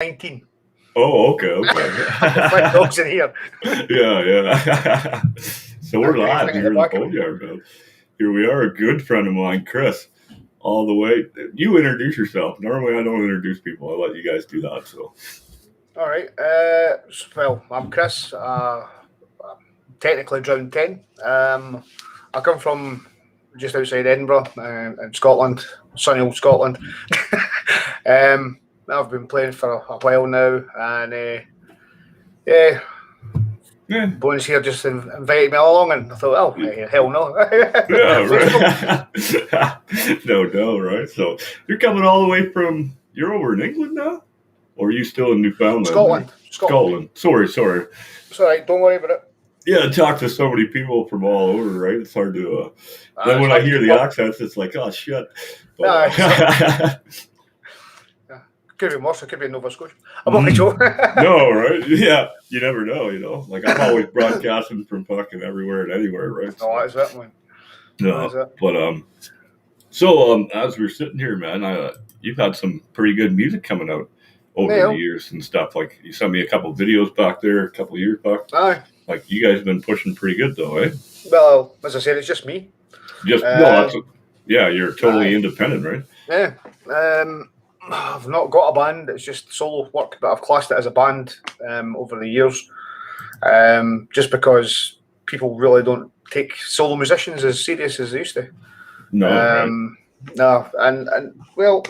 19. Oh, okay. I've got 5 dogs in here. Yeah. So we're Okay, live thing at here the in the back of me. boneyard, man. Here we are, a good friend of mine, Chris. All the way. You introduce yourself. Normally, I don't introduce people. I let you guys do that. So, All right. Well, I'm Chris. I'm technically Drowned 10. I come from just outside Edinburgh in Scotland, sunny old Scotland. I've been playing for a while now, and yeah, yeah, Bones here just invited me along, and I thought, oh, hell no. yeah, Let's go. right. No, right. So you're coming all the way from. You're over in England now, or are you still in Newfoundland? Scotland. Sorry. It's all right. Don't worry about it. Yeah, I talk to so many people from all over, right? It's hard to. Then It's when hard I to hear keep the up. accents, it's like, oh shit. Nah, But, could be worse. It could be in Nova Scotia. I'm only joking. No, right? Yeah, you never know. Like I'm always broadcasting from fucking everywhere and anywhere, right? No, that's it, man. No, but as we're sitting here, man, you've had some pretty good music coming out over the years and stuff. Like you sent me a couple videos back there a couple of years back. Aye. Like you guys have been pushing pretty good though, eh? Well, as I said, it's just me. You're totally independent, right? Yeah. I've not got a band. It's just solo work, but I've classed it as a band over the years. Just because people really don't take solo musicians as serious as they used to. No, right. No, and well,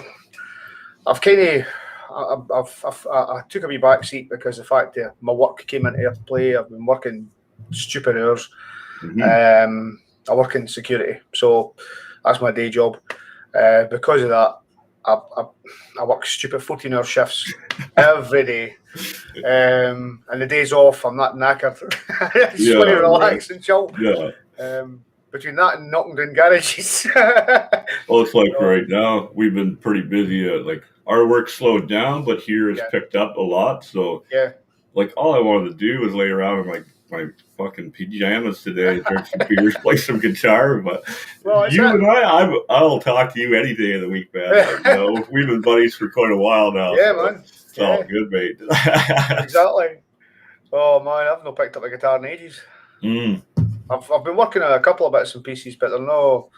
I've kind of I took a wee back seat because the fact that my work came into play. I've been working stupid hours. Mm-hmm. I work in security, so that's my day job. Because of that, I work stupid 14-hour shifts every day. And the days off, I'm not knackered. I just want to relax and chill. Yeah. Between that and knocking down garages. Well, it's like right now we've been pretty busy. Like our work slowed down, but here it's picked up a lot. So like all I wanted to do was lay around in my fucking pajamas today, drink some beers, play some guitar. But and I'll talk to you any day of the week, man. We've been buddies for quite a while now. Yeah, so man. It's all good, mate. Exactly. Oh man, I've not picked up a guitar in ages. I've been working on a couple of bits and pieces, but they're no.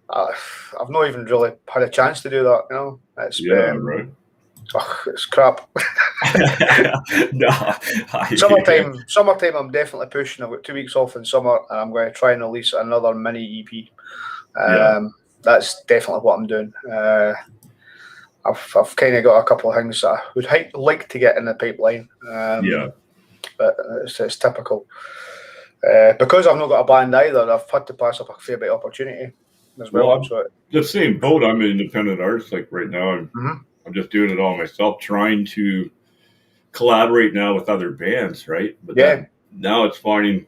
I've not even really had a chance to do that. It's right. It's crap. Summertime, I'm definitely pushing. I've got 2 weeks off in summer, and I'm going to try and release another mini EP. That's definitely what I'm doing. I've kind of got a couple of things that I would like to get in the pipeline. But it's typical. Because I've not got a band either, I've had to pass up a fair bit of opportunity as well. I'm the same boat. I'm an independent artist. Like right now, I'm just doing it all myself, trying to collaborate now with other bands, right? But now it's finding.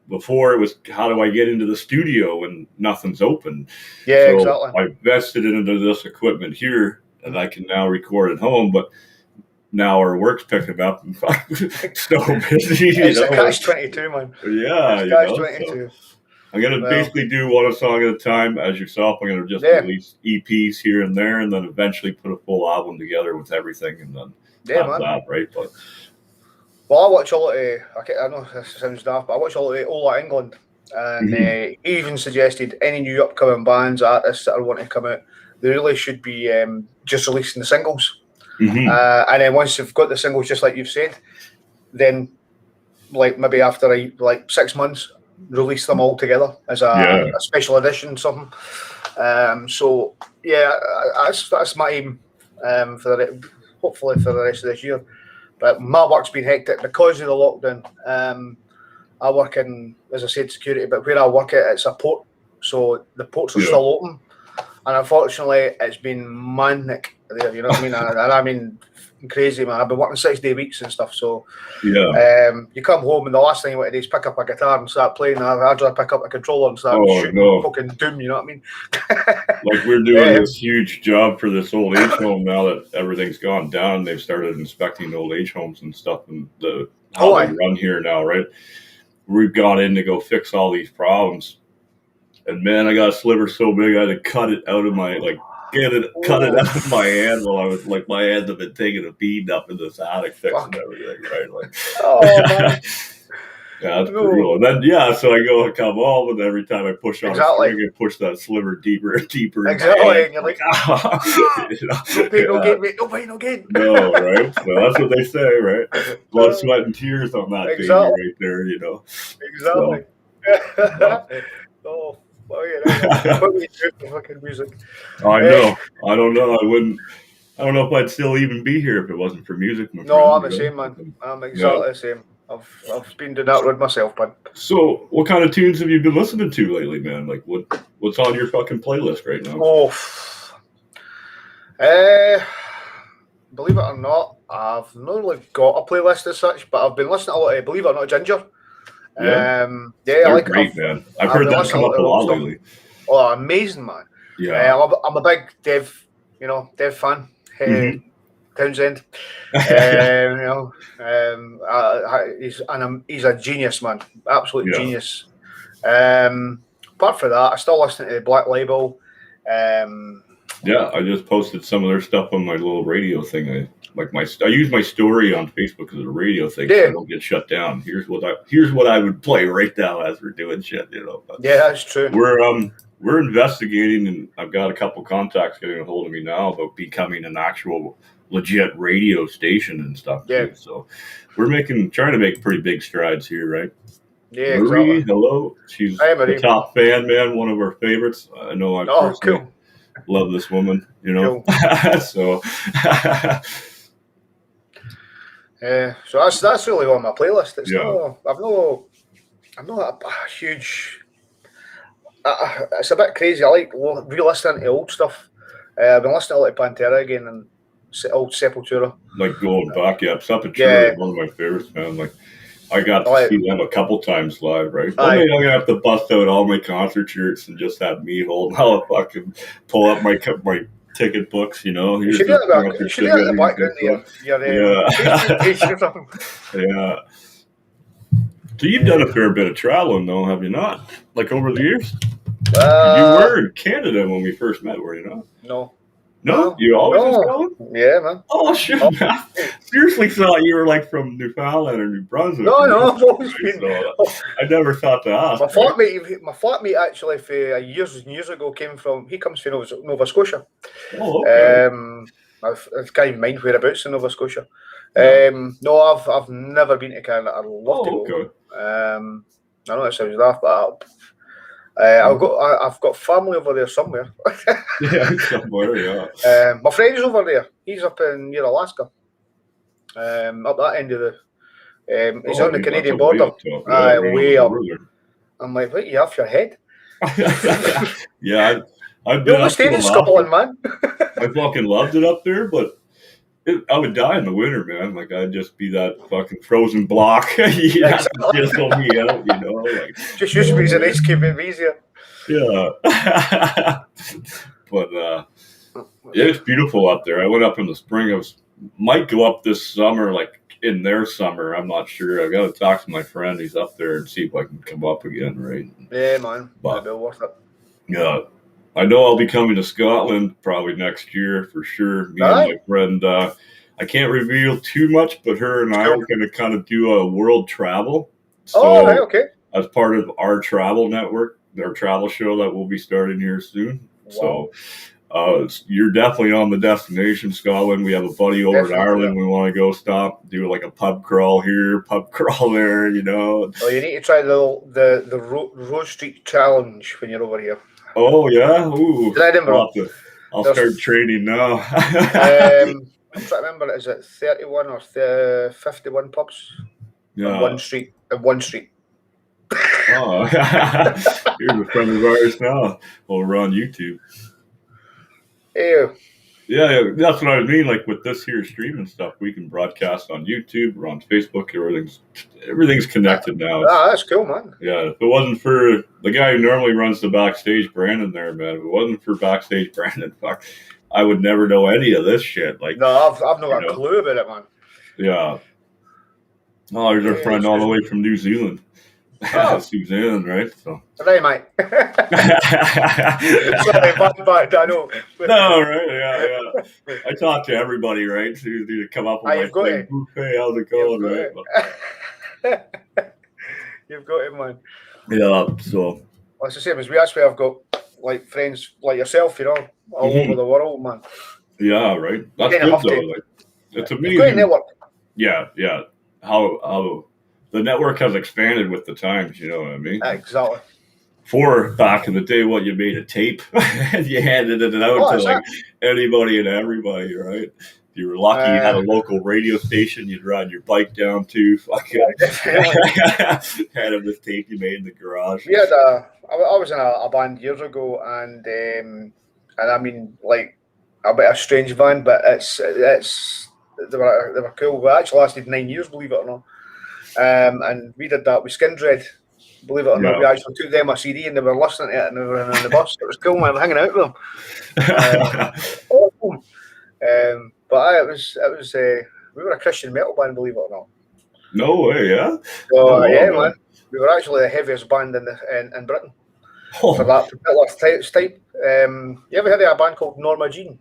Before it was, how do I get into the studio when nothing's open? Yeah, so exactly. I invested into this equipment here, and I can now record at home. But now our work's picking up, and so busy. It's a catch-22, man. Yeah, catch-22. So I'm gonna basically do one song at a time. As yourself, I'm gonna just release EPs here and there, and then eventually put a full album together with everything, and then that, right? But I watch a lot of. I know this sounds daft, but I watch a lot of All Out England, and he even suggested any new upcoming bands, artists that are wanting to come out, they really should be just releasing the singles. And then once you've got the singles, just like you've said, then like maybe after 6 months, release them all together as a special edition, something. So that's my aim hopefully for the rest of this year. But my work's been hectic because of the lockdown. I work in, as I said, security, but where I work at, it's a port, so the ports are still open. And unfortunately, it's been manic there, you know what I mean? And I mean, crazy, man. I've been working 6-day weeks and stuff, so you come home and the last thing you want to do is pick up a guitar and start playing. I'd rather pick up a controller and start shooting fucking Doom, you know what I mean? Like we're doing this huge job for this old age home now that everything's gone down. They've started inspecting old age homes and stuff, and how they run here now, right? We've gone in to go fix all these problems. And man, I got a sliver so big I had to cut it out of my cut it out of my hand while I was like, my hands have been taking a beating up in this attic fixing everything, right? Like, man. Yeah, that's brutal. And then, so I come home, and every time I push on a string, I push that sliver deeper and deeper. Exactly. And you're like, no pain, no gain, mate. No pain, no gain. No, right? So that's what they say, right? Blood, sweat, and tears on that baby right there, Exactly. So, well, what we do for fucking music. I know. I don't know. I don't know if I'd still even be here if it wasn't for music. No, friend, I'm the same, man. I'm exactly the same. I've been doing that road myself, man. So, what kind of tunes have you been listening to lately, man? Like, what's on your fucking playlist right now? Believe it or not, I've not really got a playlist as such, but I've been listening to a lot of Believe It or Not, Ginger. Yeah, I like great, man. I've heard that come up a lot lately. Oh, amazing, man. Yeah, I'm a big Dev fan. Townsend. He's a genius, man. Absolute genius. Apart from that, I still listen to Black Label. I just posted some of their stuff on my little radio thing. I use my story on Facebook as a radio thing, so I don't get shut down. Here's what I would play right now as we're doing shit, But that's true. We're investigating, and I've got a couple contacts getting a hold of me now about becoming an actual legit radio station and stuff too. So we're trying to make pretty big strides here, right? Yeah, Marie, exactly. hello. She's the top fan, man. One of our favorites. I know I personally love this woman. Cool. So. So that's really on my playlist. It's I'm not a huge. It's a bit crazy. I like re-listening to old stuff. I've been listening to like Pantera again and old Sepultura. Like going back, Sepultura is one of my favorites, man. Like I got to see them a couple times live, right? One day I'm gonna have to bust out all my concert shirts and just have me holding all fucking pull up my ticket books, You should do that in the background there. Yeah. So you've done a fair bit of traveling, though, have you not? Like over the years? You were in Canada when we first met, were you not? No? You always been traveling? Yeah, man. Oh, shit, man. Seriously thought you were like from Newfoundland or New Brunswick. No, I've always been. So, I never thought to ask. My flatmate actually, for years and years ago, he comes from Nova Scotia. Oh, okay. I can't even mind whereabouts in Nova Scotia. No, I've never been to Canada. I'd love to go. I know it sounds daft, but I've got family over there somewhere. Somewhere, my friend's over there. He's up near Alaska. Up that end of the. He's on the Canadian border. Way up. I'm like, what? You off your head? Yeah, I've been. You're staying in Scotland, man. I fucking loved it up there, but I would die in the winter, man. Like I'd just be that fucking frozen block. You have to just hold me out, Like, just use me as an ice cube, it'd be easier. Yeah. But it's beautiful up there. I went up in the spring. Might go up this summer, like in their summer. I'm not sure. I got to talk to my friend. He's up there and see if I can come up again, right? Yeah, man. That'd be worth it. Yeah. I know I'll be coming to Scotland probably next year for sure. Me and my friend, I can't reveal too much, but her and I are going to kind of do a world travel. So okay. As part of our travel network, our travel show that will be starting here soon. Wow. So you're definitely on the destination, Scotland. We have a buddy over in Ireland. We want to go do like a pub crawl here, pub crawl there, Oh, you need to try the Rose Street Challenge when you're over here. Oh, yeah? Ooh. In Edinburgh. I'll start training now. I'm trying to remember, is it 31 or 51 pubs? Yeah. On one street. Oh, here's a friend of ours now. We're on YouTube. Ew. Yeah, that's what I mean. Like with this here streaming stuff, we can broadcast on YouTube. We're on Facebook. Everything's connected now. That's cool, man. Yeah, if it wasn't for the guy who normally runs the Backstage, Brandon there, man. If it wasn't for Backstage, Brandon, fuck, I would never know any of this shit. Like, no, I've not got a clue about it, man. Yeah. Oh, there's our friend all the way from New Zealand. Suzanne, right? So. Right, mate. Sorry, bad, I know. No, right? Yeah. I talk to everybody, right? So you need to come up with my thing. Hey, how's it going, right? You've got it, man. Yeah, so. Well, it's the same as we. That's why I've got like friends like yourself, you know, all over the world, man. Yeah, right. That's good though. Like, it's amazing. Great network. Yeah. How the network has expanded with the times, you know what I mean? Exactly. Back in the day, what you made a tape and you handed it out to like anybody and everybody, right? If you were lucky, you had a local radio station you'd ride your bike down to. Fucking had this tape you made in the garage. We had I was in a band years ago, and I mean, like, a bit of a strange band, but it's they were cool. We actually lasted 9 years, believe it or not. And we did that with Skindred. Believe it or not, we actually took them a CD and they were listening to it and they were in the bus. It was cool, man. Hanging out with them. But it was we were a Christian metal band, believe it or not. No way, yeah. So man, we were actually the heaviest band in Britain for that particular type. You ever heard of a band called Norma Jean?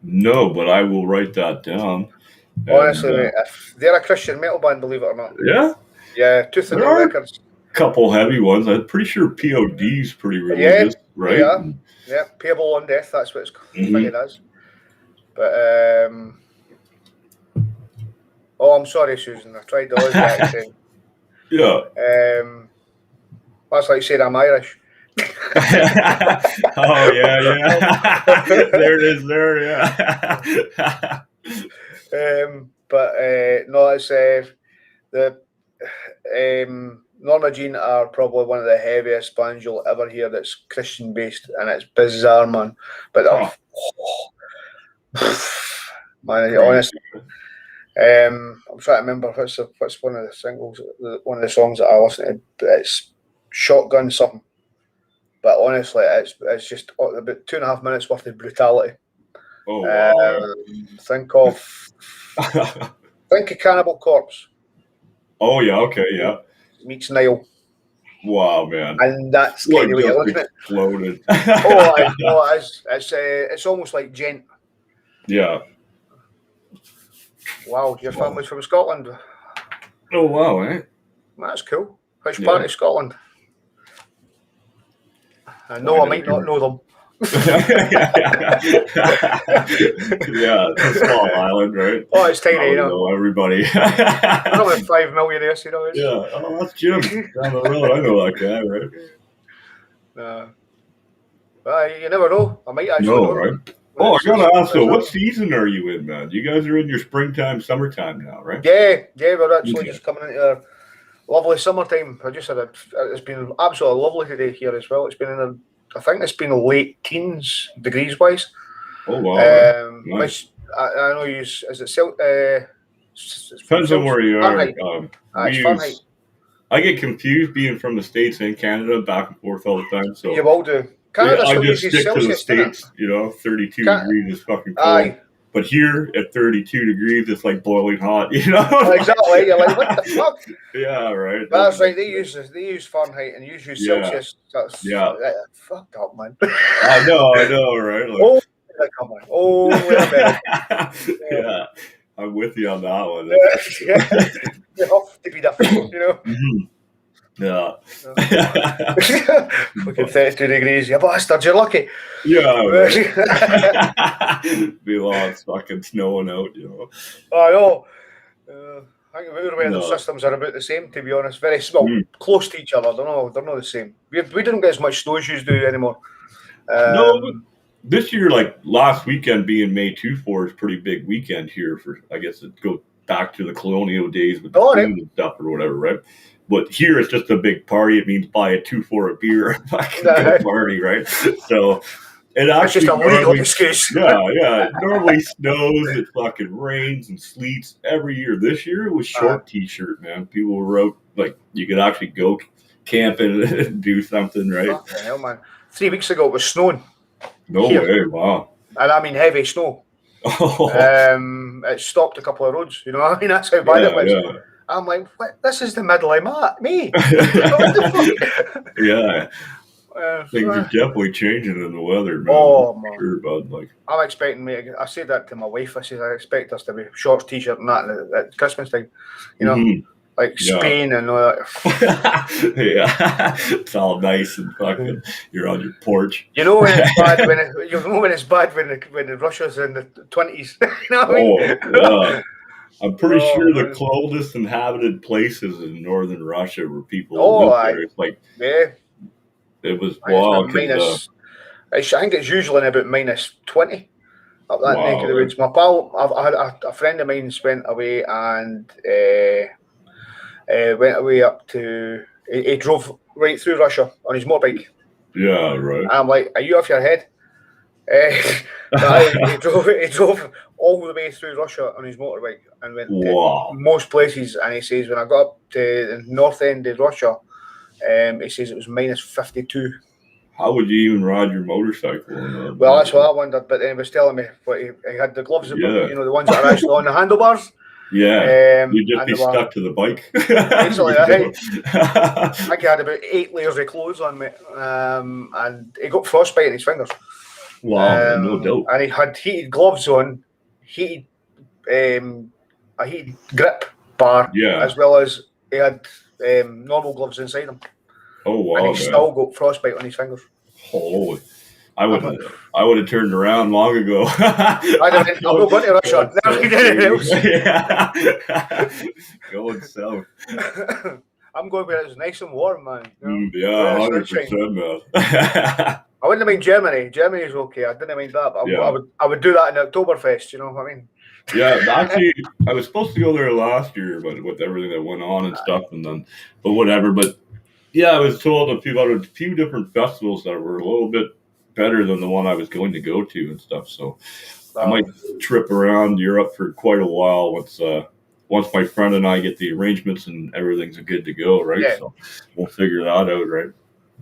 No, but I will write that down. Honestly, mate, if they're a Christian metal band, believe it or not. Yeah, Tooth and Nail Records. Couple heavy ones. I'm pretty sure POD's pretty religious, right? Yeah, Payable on Death. That's what it's figured as. But I'm sorry, Susan. I tried to always get accent. Yeah. That's like saying I'm Irish. Oh yeah. There it is. Yeah. But no, it's the Norma Jean are probably one of the heaviest bands you'll ever hear that's Christian based, and it's bizarre, man. But man, honestly, I'm trying to remember what's one of the singles, one of the songs that I listen to. It's Shotgun something. But honestly, it's just about 2.5 minutes worth of brutality. Oh wow! Think of Cannibal Corpse. Oh yeah, okay, yeah. Meets Nile. Wow, man! And that's kind of what you're looking at. Exploded. It's almost like Gent. Yeah. Wow, your family's from Scotland. Oh wow, eh? That's cool. Which part of Scotland? I know I might not know them. Yeah, it's a small island, right? Oh, it's tiny, you know. Everybody. There's only 5 million there, you know. Yeah, oh, that's Jim down the road. I know that guy, right? Well, you never know. I might actually know. Right? Oh, I gotta ask though, what season are you in, man? You guys are in your springtime, summertime now, right? Yeah, we're actually just coming into our lovely summertime. It's been absolutely lovely today here as well. It's been I think it's been late teens degrees wise. Oh wow! Nice. Which I know you is it depends on where you are. It's Fahrenheit. I get confused being from the States and Canada, back and forth all the time. So you will do. Canada I just stick Celsius, to the States. You know, 32 degrees is fucking cold. But here at 32 degrees, it's like boiling hot. You know, exactly. You're like, what the fuck? Yeah, right. But that's right. They use Fahrenheit and you use Celsius. That's fucked up, man. I know, right? Like, come on. Oh, wait a minute. Yeah, I'm with you on that one. You have to be different, you know. Mm-hmm. Yeah. Fucking 32 degrees, you bastard, you're lucky. Yeah. Be lost fucking snowing out, you know. I know. I think our weather systems are about the same, to be honest. Very small, close to each other. They're not the same. We don't get as much snow as you do anymore. No, this year, like last weekend being May 24 is a pretty big weekend here for, I guess it goes back to the colonial days with the food and stuff or whatever, right? But here it's just a big party. It means buy a 2 for a beer, fucking go party, right? So it actually just a legal excuse. Yeah. It normally snows, it fucking rains and sleets every year. This year it was short t-shirt, man. People were out, like you could actually go camping and do something, right? Fucking hell, man. 3 weeks ago it was snowing. No way, wow. And I mean heavy snow. It stopped a couple of roads, you know what I mean? That's how bad it was. Yeah. I'm like, what? This is the middle I'm at, me. What the fuck? Yeah. Things are definitely changing in the weather, man. Oh, man. Sure, bud. Like, I'm expecting I said that to my wife. I said I expect us to be shorts, t-shirt, and that at Christmas time. You know, like Spain and all that. Yeah, it's all nice and fucking. You're on your porch. You know when it's bad when it's bad when Russia's in the 20s. You know what I mean? Yeah. I'm pretty sure the coldest inhabited places in northern Russia where people live there. It's like it was wild. I think it's usually about -20 up that neck of the woods. My pal, I had a friend of mine went away and went away up to. He drove right through Russia on his motorbike. Yeah, right. I'm like, are you off your head? He drove all the way through Russia on his motorbike and went to most places. And he says when I got up to the north end of Russia, he says it was -52. How would you even ride your motorcycle? Well, that's what I wondered. But then he was telling me what he had the gloves, you know, the ones that are actually on the handlebars. Yeah, you'd just be stuck to the bike. Basically, I think he had about 8 layers of clothes on me, and he got frostbite in his fingers. Wow, no doubt. And he had heated gloves on, a heated grip bar, as well as he had normal gloves inside him. Oh wow! And he still got frostbite on his fingers. Holy! I would have turned around long ago. I'm not going to Russia. Never did anything else. Yeah. Going south. I'm going where it's nice and warm, man. You know? Yeah, 100%, man. I wouldn't mind Germany. Germany's okay. I didn't mind that, but I would do that in Oktoberfest. You know what I mean? Yeah, actually, I was supposed to go there last year, but with everything that went on and stuff, but whatever. But yeah, I was told about a few different festivals that were a little bit better than the one I was going to go to and stuff. So I might trip around Europe for quite a while once my friend and I get the arrangements and everything's good to go, right? Yeah. So we'll figure that out, right?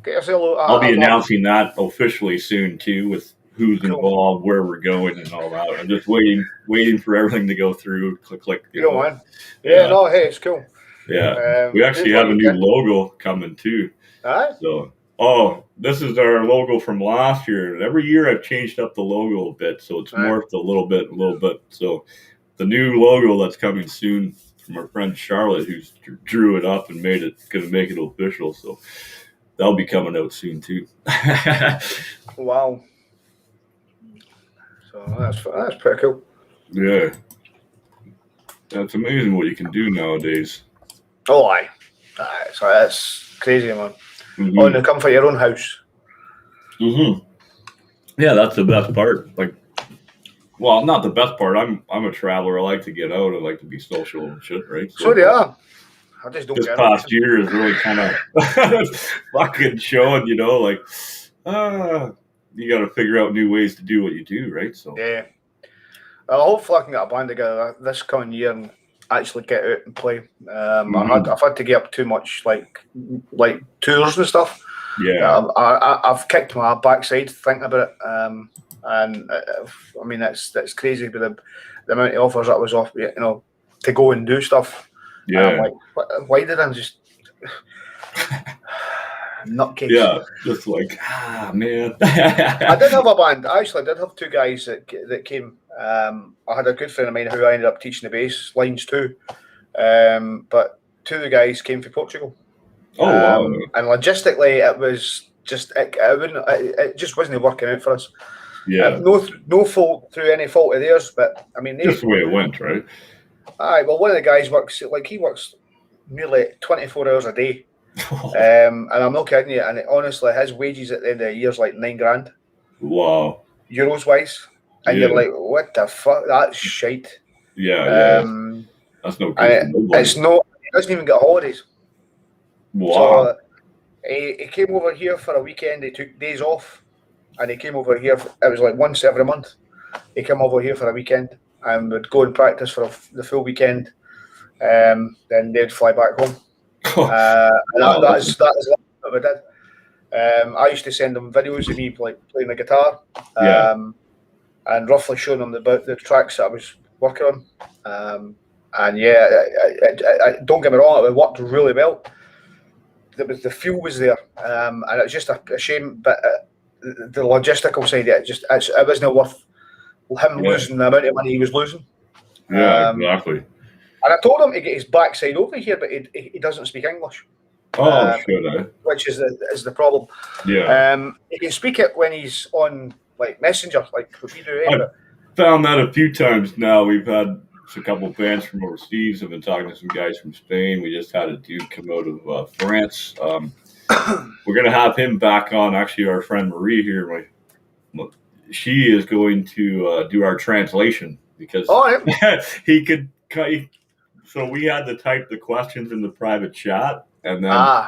I'll be announcing that officially soon too, with who's involved, where we're going, and all that. I'm just waiting for everything to go through. Click. You know, man. Yeah, no, hey, it's cool. Yeah, we actually have a new logo coming too. So, this is our logo from last year. And every year I've changed up the logo a bit, so it's morphed a little bit. So, the new logo that's coming soon from our friend Charlotte, who's drew it up and going to make it official. So, that'll be coming out soon too. Wow. So that's pretty cool. Yeah. That's amazing what you can do nowadays. Oh, aye. So that's crazy, man. Mm-hmm. On the comfort of your own house. Mm-hmm. Yeah, that's the best part. Like, well, not the best part. I'm a traveler. I like to get out. I like to be social and shit, right? So do I. I just don't. This past year is really kind of fucking showing, you know, like, you got to figure out new ways to do what you do, right? So yeah. Hopefully I can get a band together this coming year and actually get out and play. I've had to get up too much like tours and stuff. Yeah. I've kicked my backside thinking about it. And I mean that's crazy with the amount of offers that was off, you know, to go and do stuff. Yeah. I'm like, why did I just nutcase? Yeah, just like man. I did have a band. I actually did have two guys that came. I had a good friend of mine who I ended up teaching the bass lines to. But two of the guys came from Portugal. Oh wow! And logistically, it was just it just wasn't working out for us. Yeah. No fault through any fault of theirs, but I mean, just the way it went, right? Aye, well, one of the guys works nearly 24 hours a day. And I'm not kidding you. And honestly, his wages at the end of the year is like $9,000. Wow. Euros wise. And you're like, what the fuck? That's shite. Yeah. That's no good. It's not. He doesn't even get holidays. Wow. So he came over here for a weekend. He took days off, and he came over here. It was like once every month. He came over here for a weekend and would go and practice for the full weekend. Then they'd fly back home. And that is what we did. I used to send them videos of me like playing the guitar. And roughly showing them the tracks that I was working on. And don't get me wrong, it worked really well. The fuel was there, and it was just a shame, but the logistical side of it wasn't worth him losing the amount of money he was losing. Yeah, exactly. And I told him to get his backside over here, but he doesn't speak English. Which is the problem. Yeah. He can speak it when he's on like Messenger, like we do. I've found that a few times now. We've had a couple of bands from overseas. I've been talking to some guys from Spain. We just had a dude come out of France. We're gonna have him back on. Actually, our friend Marie here, she is going to do our translation because he could. So we had to type the questions in the private chat, and then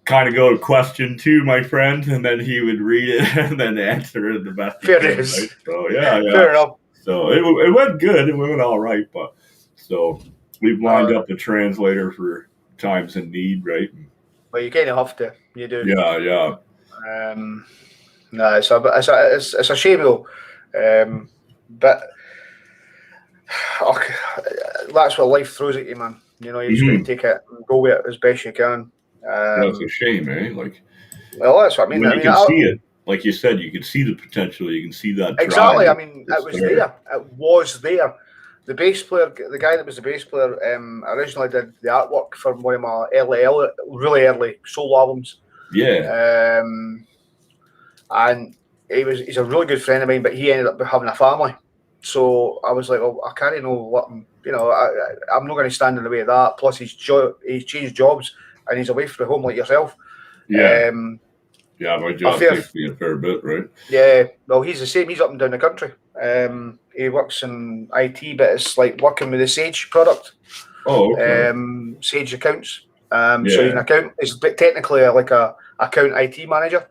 kind of go to question 2, my friend, and then he would read it and then answer it the best he could. Right? So yeah. Fair enough. So it went good. It went all right, but so we've lined up the translator for times in need, right? Well, you kind of have to. You do. Yeah. No, it's a shame though, but that's what life throws at you, man. You know, you just got to take it and go with it as best you can. That's a shame, eh? Well, that's what I mean. When you can see it, like you said, you can see the potential. You can see that. Exactly. I mean, it was there. It was there. The bass player, the guy that was the bass player, originally did the artwork for one of my really early solo albums. Yeah. And he's a really good friend of mine, but he ended up having a family. So I was like, well, I can't know what I'm not going to stand in the way of that. Plus, he's changed jobs and he's away from home like yourself. Yeah. My job takes me a fair bit, right? Yeah. Well, he's the same. He's up and down the country. He works in IT, but it's like working with the Sage product. Oh, okay. Sage accounts. So he's an account. He's technically like a account IT manager.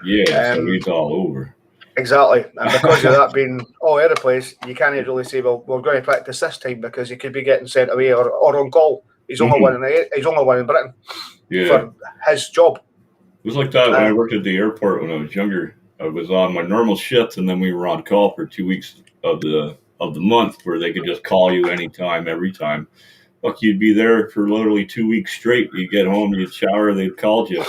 Yeah. So he's all over. Exactly, and because of that being all over the place, you can't really say, "Well, we're going to practice this time," because he could be getting sent away or on call. He's only one in Britain for his job. It was like that when I worked at the airport when I was younger. I was on my normal shift, and then we were on call for 2 weeks of the month, where they could just call you anytime, every time. Fuck, you'd be there for literally 2 weeks straight. You'd get home, you'd shower, they'd call you.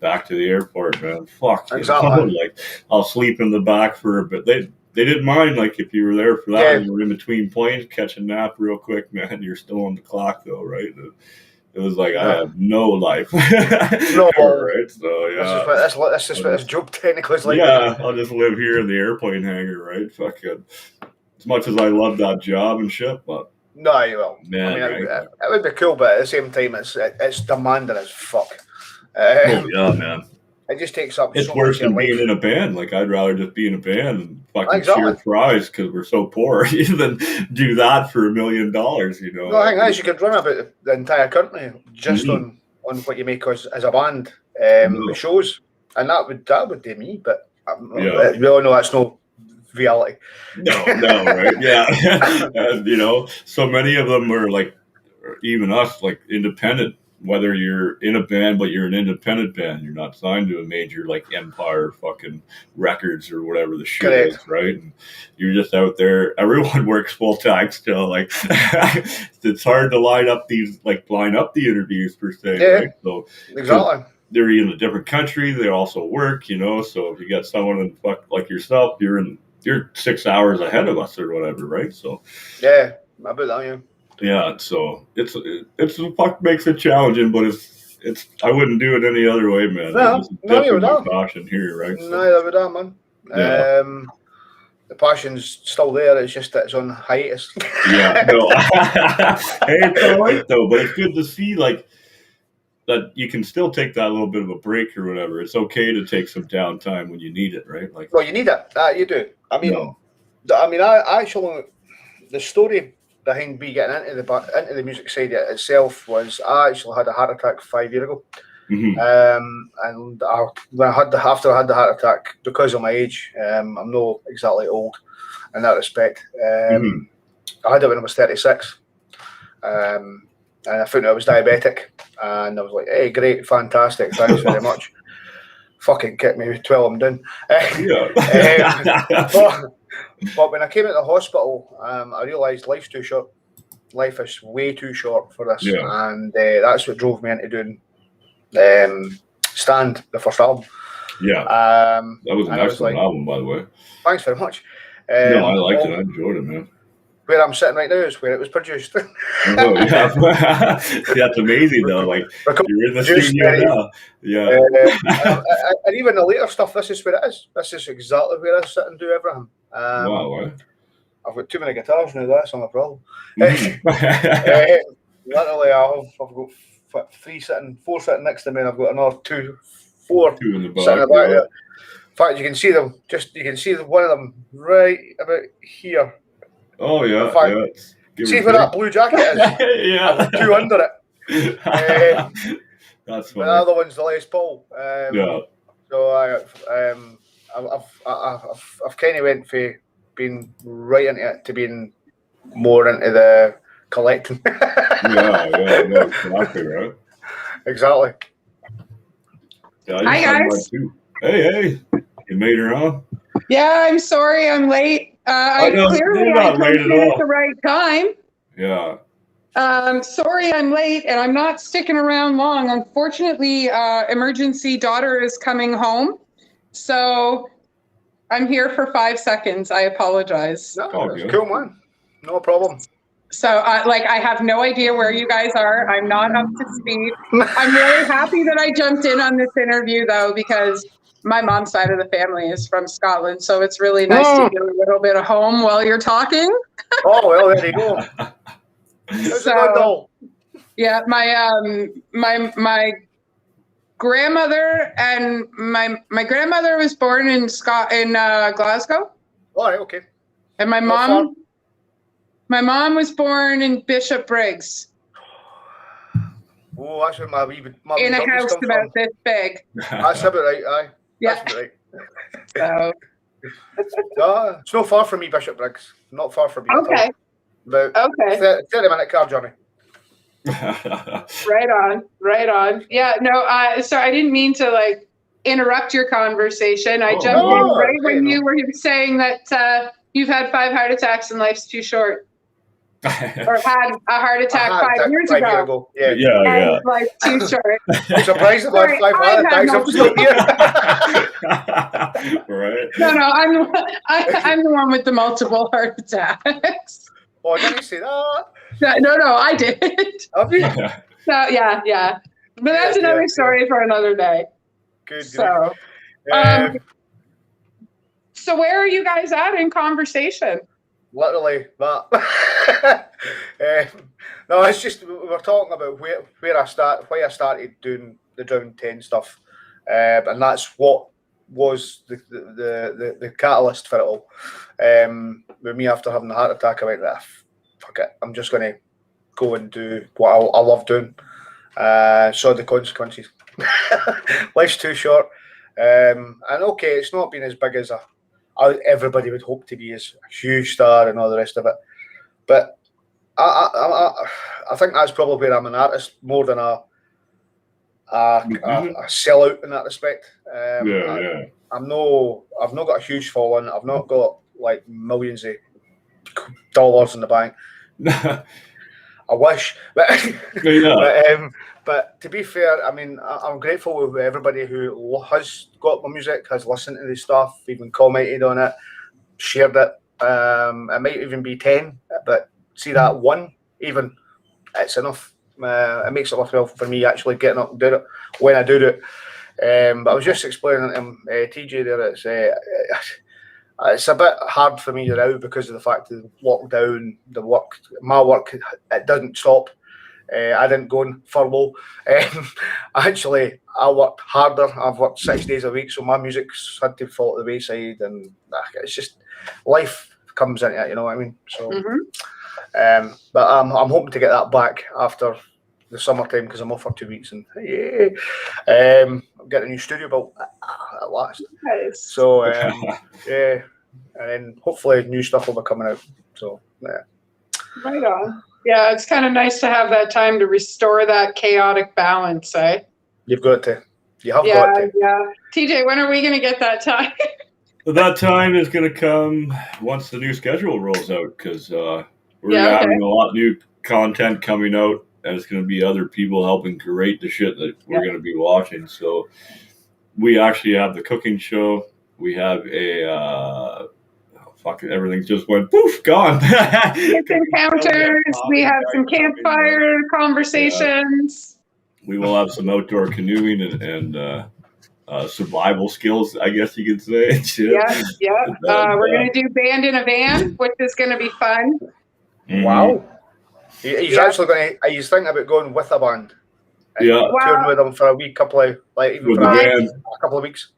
Back to the airport, man. Fuck. Exactly. Like, I'll sleep in the back for a bit. They didn't mind, like, if you were there for that, you were in between planes, catch a nap real quick, man. You're still on the clock, though, right? It was like, I have no life. No, right? So, yeah. That's just what this job technically is like. Yeah, I'll just live here in the airplane hangar, right? Fucking. As much as I love that job and shit, but. No, you will. Man, I mean, it would be cool, but at the same time, it's demanding as fuck. Man. It just takes up. It's worse than being in a band. Like, I'd rather just be in a band and fucking cheer fries because we're so poor than do that for $1 million. You know. No, I think as you could run about the entire country just on what you make as a band shows, and that would do me. But we all know that's no reality. No, right? Yeah, and, so many of them are like, even us, like independent. Whether you're in a band, but you're an independent band, you're not signed to a major like Empire fucking Records or whatever the shit is, right? And you're just out there. Everyone works full time still. Like, it's hard to line up the interviews per se. Yeah, right? So exactly. They're in a different country. They also work, So if you got someone like yourself, you're 6 hours ahead of us or whatever, right? So yeah, about that, yeah. Yeah, so it's fuck makes it challenging, but it's I wouldn't do it any other way, man. No, you're not. Passion here, right? So, no, would that, man. Yeah. The passion's still there. It's just that it's on hiatus. Yeah, no. Hey, it's all right though, but it's good to see like that you can still take that little bit of a break or whatever. It's okay to take some downtime when you need it, right? Like, well, you need it. You do. I mean, I actually the story behind me getting into the music side itself was I actually had a heart attack 5 years ago, and after I had the heart attack, because of my age, I'm not exactly old in that respect. I had it when I was 36, and I found out I was diabetic, and I was like, "Hey, great, fantastic, thanks very much." Fucking kick me till I'm done. But when I came out of the hospital, I realised life's too short. life is way too short for this, Yeah. and that's what drove me into doing Stand, the first album. Yeah, that was an excellent like, album, by the way. Thanks very much. No, I liked it. I enjoyed it, man. Where I'm sitting right now is where it was produced. Oh, yeah. That's amazing, though. Like, you're in the studio now. Yeah. And even the later stuff, this is where it is. This is exactly where I sit and do everything. Wow, eh? I've got too many guitars now, that's not a problem. Mm-hmm. Literally, I've got 4 sitting next to me, and I've got another 4 in the back, sitting in the back there. In fact, you can see them. You can see one of them right about here. Oh yeah. Fact, see where that blue jacket is? Yeah. I've got 2 under it. That's funny. The other one's the Les Paul. Yeah. So I've kind of went for being right into it to being more into the collecting. yeah, no, exactly, right? Exactly. Yeah, hi guys. Too. Hey, you made her on. Yeah, I'm sorry I'm late. I clearly I jumped in at the right time. Yeah. Sorry I'm late, and I'm not sticking around long. Unfortunately, emergency daughter is coming home, so I'm here for 5 seconds. I apologize. No, it's cool, man. No problem. So, I have no idea where you guys are. I'm not up to speed. I'm really happy that I jumped in on this interview, though, because my mom's side of the family is from Scotland, so it's really nice to get a little bit of home while you're talking. Oh, well, there you go. So, yeah, my grandmother and my grandmother was born in Glasgow. All right, okay. And my mom was born in Bishopbriggs. Oh, that's where my in a house about this big. That's about right, aye. Yeah. That's right. So. No, it's not far from me, Bishopbriggs. Not far from me. Okay. About 30-minute car journey. Right on. Yeah, no, sorry, I didn't mean to interrupt your conversation. I jumped in right when you were saying that you've had 5 heart attacks and life's too short. Or had a heart attack 5 years ago. Yeah. Life's too short. I'm surprised about 5 heart attacks. I'm still here. Right. No, I'm the one with the multiple heart attacks. Oh, didn't you say that? No, I did. Have you? So yeah. But that's another story for another day. Good. So, so where are you guys at in conversation? Literally that. No, it's just we're talking about where I started doing the Drowned 10 stuff, and that's what was the catalyst for it all. With me after having the heart attack, I went, fuck it, I'm just going to go and do what I love doing. Saw the consequences. Life's too short, and okay, it's not been as big as everybody would hope to be, as a huge star and all the rest of it. But I think that's probably where I'm an artist more than a sellout in that respect. I've not got a huge following. I've not got millions of dollars in the bank. I wish, but to be fair, I mean, I'm grateful with everybody who has got my music, has listened to the stuff, even commented on it, shared it. It might even be 10, but see that 1, even, it's enough. It makes it worthwhile for me actually getting up and doing it when I do it. But I was just explaining to TJ there, it's a bit hard for me now because of the fact of the lockdown, my work, it doesn't stop. I didn't go on furlough. Actually, I worked harder. I've worked 6 days a week, so my music's had to fall to the wayside, and it's just life comes into it, you know what I mean? So, but I'm hoping to get that back after the summertime because I'm off for 2 weeks, and I'm getting a new studio built at last. Nice. So and then hopefully new stuff will be coming out. So right on. Yeah, it's kind of nice to have that time to restore that chaotic balance, eh? You've got to. You have got to. Yeah. TJ, when are we going to get that time? That time is going to come once the new schedule rolls out, because we're having a lot new content coming out, and it's going to be other people helping create the shit that we're going to be watching. So we actually have the cooking show. We have a fucking everything just went poof, gone. Encounters. We have some campfire conversations. We will have some outdoor canoeing and survival skills, I guess you could say. Yeah. We're going to do band in a van, which is going to be fun. Wow. He's actually going to. He's thinking about going with a band. Touring with them for a couple of weeks.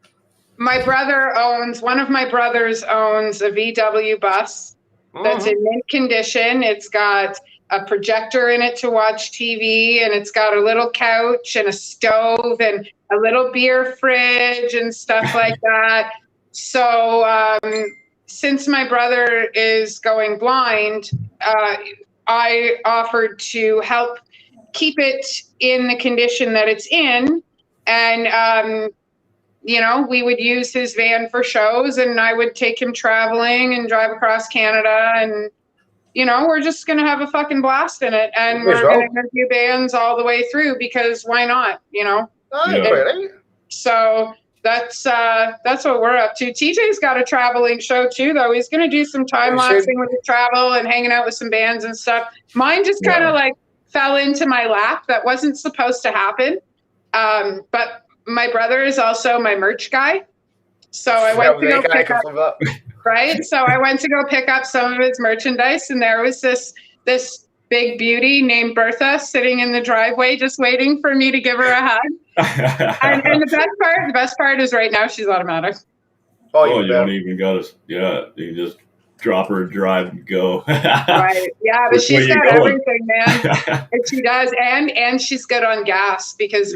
One of my brothers owns a VW bus that's in mint condition. It's got a projector in it to watch TV, and it's got a little couch and a stove and a little beer fridge and stuff like that. So since my brother is going blind, I offered to help keep it in the condition that it's in, and we would use his van for shows, and I would take him traveling and drive across Canada, and we're just gonna have a fucking blast in it, and we're gonna interview bands all the way through, because why not? So that's what we're up to. TJ's got a traveling show too, though. He's gonna do some time lapsing with the travel and hanging out with some bands and stuff. Mine just kind of like fell into my lap. That wasn't supposed to happen, but my brother is also my merch guy, so I went to go pick up. Right, so I went to go pick up some of his merchandise, and there was this big beauty named Bertha sitting in the driveway, just waiting for me to give her a hug. and the best part is right now she's automatic. You don't even got to. Yeah, you just drop her, drive, and go. Right. Yeah, but she's got everything, man. And she does, and she's good on gas, because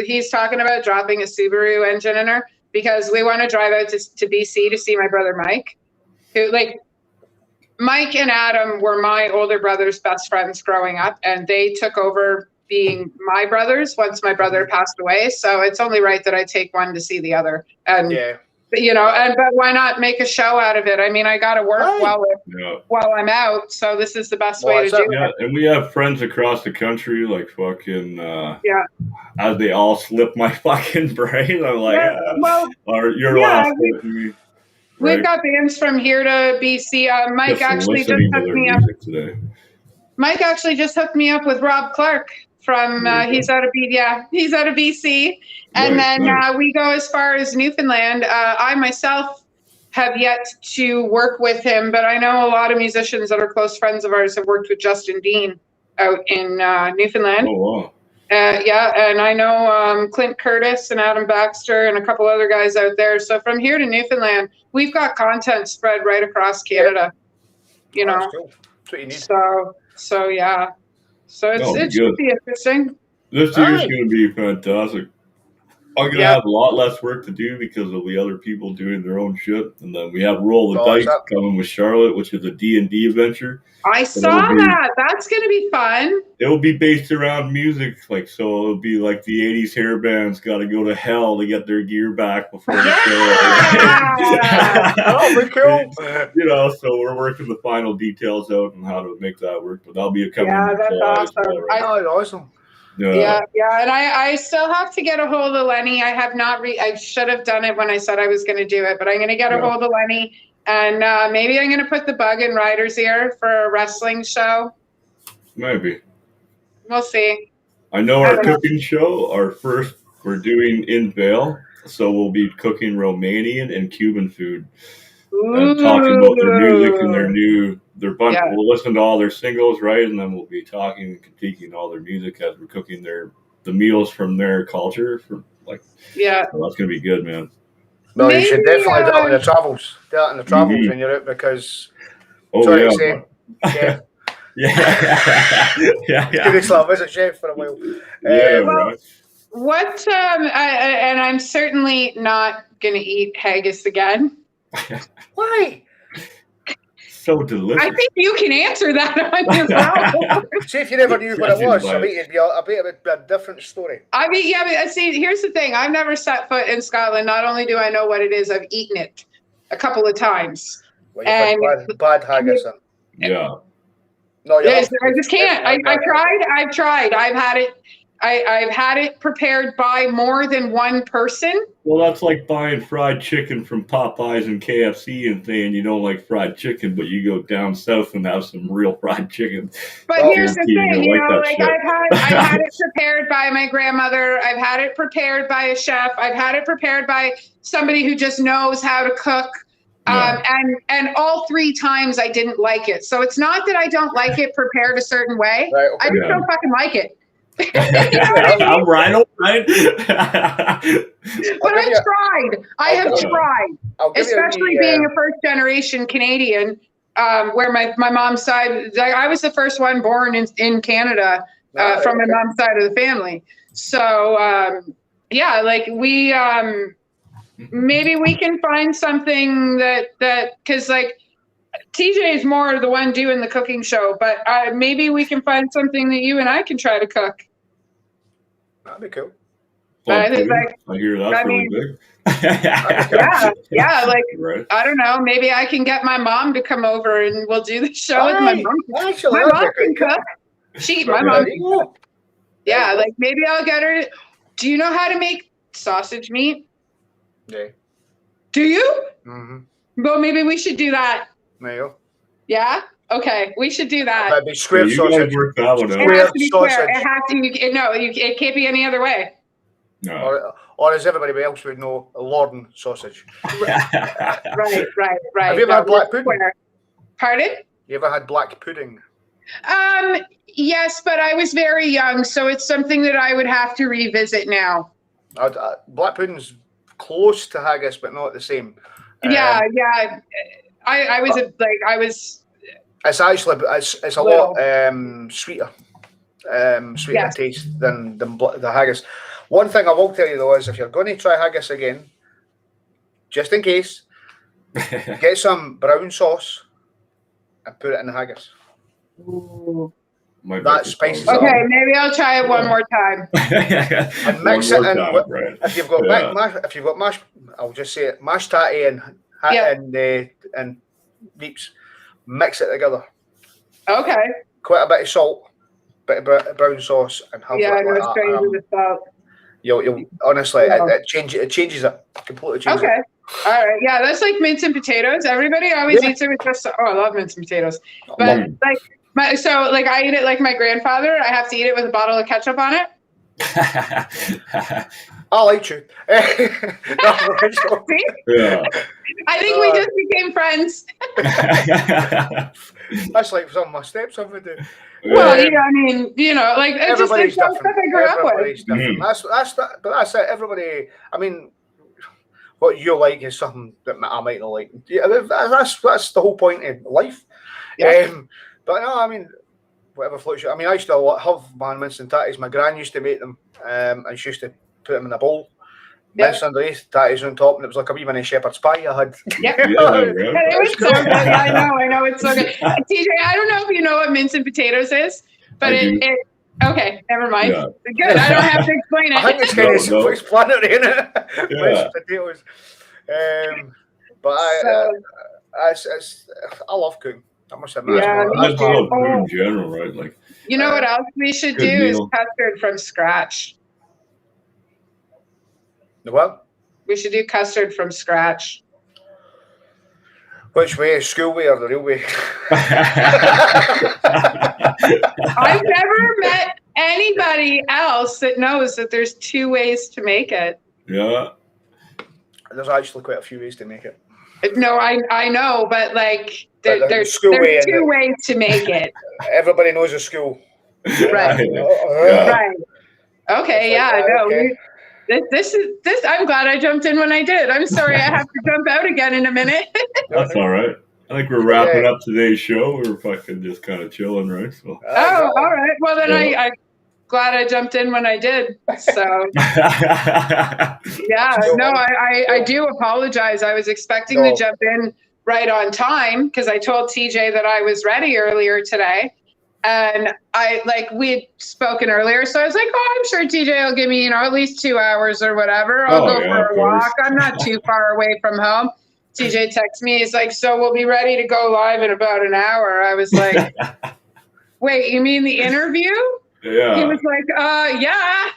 he's talking about dropping a Subaru engine in her, because we want to drive out to BC to see my brother Mike, who, like, Mike and Adam were my older brother's best friends growing up, and they took over being my brothers once my brother passed away. So it's only right that I take one to see the other. And but why not make a show out of it? I mean, I got to work while I'm out, so this is the best way to do it. Yeah, and we have friends across the country, like fucking as they all slip my fucking brain. I'm like, you're lost with me. We've got bands from here to BC. Mike actually just hooked me up today. Mike actually just hooked me up with Rob Clark from he's out of BC, and then we go as far as Newfoundland. I myself have yet to work with him, but I know a lot of musicians that are close friends of ours have worked with Justin Dean out in Newfoundland. Oh wow! And I know Clint Curtis and Adam Baxter and a couple other guys out there. So from here to Newfoundland, we've got content spread right across Canada. That's cool. That's what you need. So yeah. So it should be interesting. This year's going to be fantastic. I'm going to have a lot less work to do because of the other people doing their own shit. And then we have Roll the Dice coming with Charlotte, which is a D&D adventure. I saw that. That's going to be fun. It will be based around music. So it'll be like the 80s hair bands got to go to hell to get their gear back before the show. Pretty cool. So we're working the final details out on how to make that work. But that'll be a coming. Yeah, that's awesome. Awesome. Yeah, and I still have to get a hold of Lenny. I have not. I should have done it when I said I was going to do it, but I'm going to get a hold of Lenny, and maybe I'm going to put the bug in Ryder's ear for a wrestling show. Maybe. We'll see. I know our cooking show. Our first we're doing in Vail, so we'll be cooking Romanian and Cuban food. And talking about their music and we'll listen to all their singles, right? And then we'll be talking and critiquing all their music as we're cooking the meals from their culture. So that's gonna be good, man. No, you should definitely do that in the travels. Do that in the travels when you're out, because give us a visit, chef, for a while. What and I'm certainly not gonna eat haggis again. Why? So delicious. I think you can answer that on your own. See, if you never knew what it was, I bet it'd be a different story. I mean, but see, here's the thing. I've never set foot in Scotland. Not only do I know what it is, I've eaten it a couple of times. Well, you've had bad haggis. Yeah. No, I just can't. I've tried. I've had it prepared by more than one person. Well, that's like buying fried chicken from Popeyes and KFC and saying you don't like fried chicken, but you go down south and have some real fried chicken. But here's the thing, I've had it prepared by my grandmother. I've had it prepared by a chef. I've had it prepared by somebody who just knows how to cook. And all 3 times I didn't like it. So it's not that I don't like it prepared a certain way. Right, okay. I just don't fucking like it. You know what I mean? I'm right, all right. But I have tried. Especially being a first generation Canadian, where my mom's side, I was the first one born in Canada from my mom's side of the family. So we maybe we can find something that because like TJ is more the one doing the cooking show, but maybe we can find something that you and I can try to cook. That'd be cool. I hear that's really big. yeah. Like right. I don't know. Maybe I can get my mom to come over and we'll do the show with my mom. Actually, my mom can cook. My mom can cook. Yeah, like maybe I'll get her. Do you know how to make sausage meat? Yeah. Do you? Mm-hmm. Well, maybe we should do that. No. Yeah? Okay, we should do that. That'd be square sausage. It has to be square. It has to. It can't be any other way. No. Or as everybody else would know, a Lorden sausage. Right. Have you ever had black pudding? Square. Pardon? You ever had black pudding? Yes, but I was very young, so it's something that I would have to revisit now. Black pudding's close to haggis, but not the same. Yeah. I was. It's actually it's a lot sweeter, taste than the haggis. One thing I will tell you though is if you're going to try haggis again, just in case, get some brown sauce and put it in the haggis. Ooh. That spices. Okay, maybe I'll try it one more time. And mix it in. Right. If you've got mashed, I'll just say it, mashed tatty and deeps. Mix it together. Okay. Quite a bit of salt, bit of brown sauce, and have I know it's strange with the salt. You'll honestly, it changes it completely. Changes okay. All right. Yeah, that's like mince and potatoes. Everybody always eats it with just. Oh, I love mince and potatoes. But I eat it like my grandfather. I have to eat it with a bottle of ketchup on it. I like you. Yeah. I think we just became friends. That's like some of my stepson would do. Well, it's just like stuff I grew up with. Mm. That's it. Everybody. I mean, what you like is something that I might not like. Yeah, that's the whole point of life. Yeah. But no, I mean, whatever floats you. I mean, I still have mince and tatties. My gran used to make them, and she used to put them in a bowl. Mince underneath, tatties on top, and it was like a wee mini shepherd's pie I had. It was so good. I know, it's so good. TJ, I don't know if you know what mince and potatoes is, but okay, never mind. Yeah. Good, I don't have to explain it. I think it's kind of self-explanatory, isn't it? Mince and potatoes. But I love cooking. I must admit. Yeah, I just love food in general, right? Like, you know what else we should do is custard from scratch. The what? We should do custard from scratch. Which way? School way or the real way? I've never met anybody else that knows that there's 2 ways to make it. Yeah. There's actually quite a few ways to make it. No, I know, but like there's 2 ways to make it. Everybody knows a school. Right. Right. Okay, okay. This. I'm glad I jumped in when I did. I'm sorry I have to jump out again in a minute. That's all right. I think we're wrapping up today's show. We're fucking just kind of chilling, right? So. Oh, all right. Well, then I'm glad I jumped in when I did. So. I do apologize. I was expecting to jump in right on time because I told TJ that I was ready earlier today. And we had spoken earlier, so I was like, I'm sure TJ will give me, at least 2 hours or whatever. I'll go for a walk. I'm not too far away from home. TJ texts me. He's like, so we'll be ready to go live in about an hour. I was like, Wait, you mean the interview? Yeah. He was like, yeah.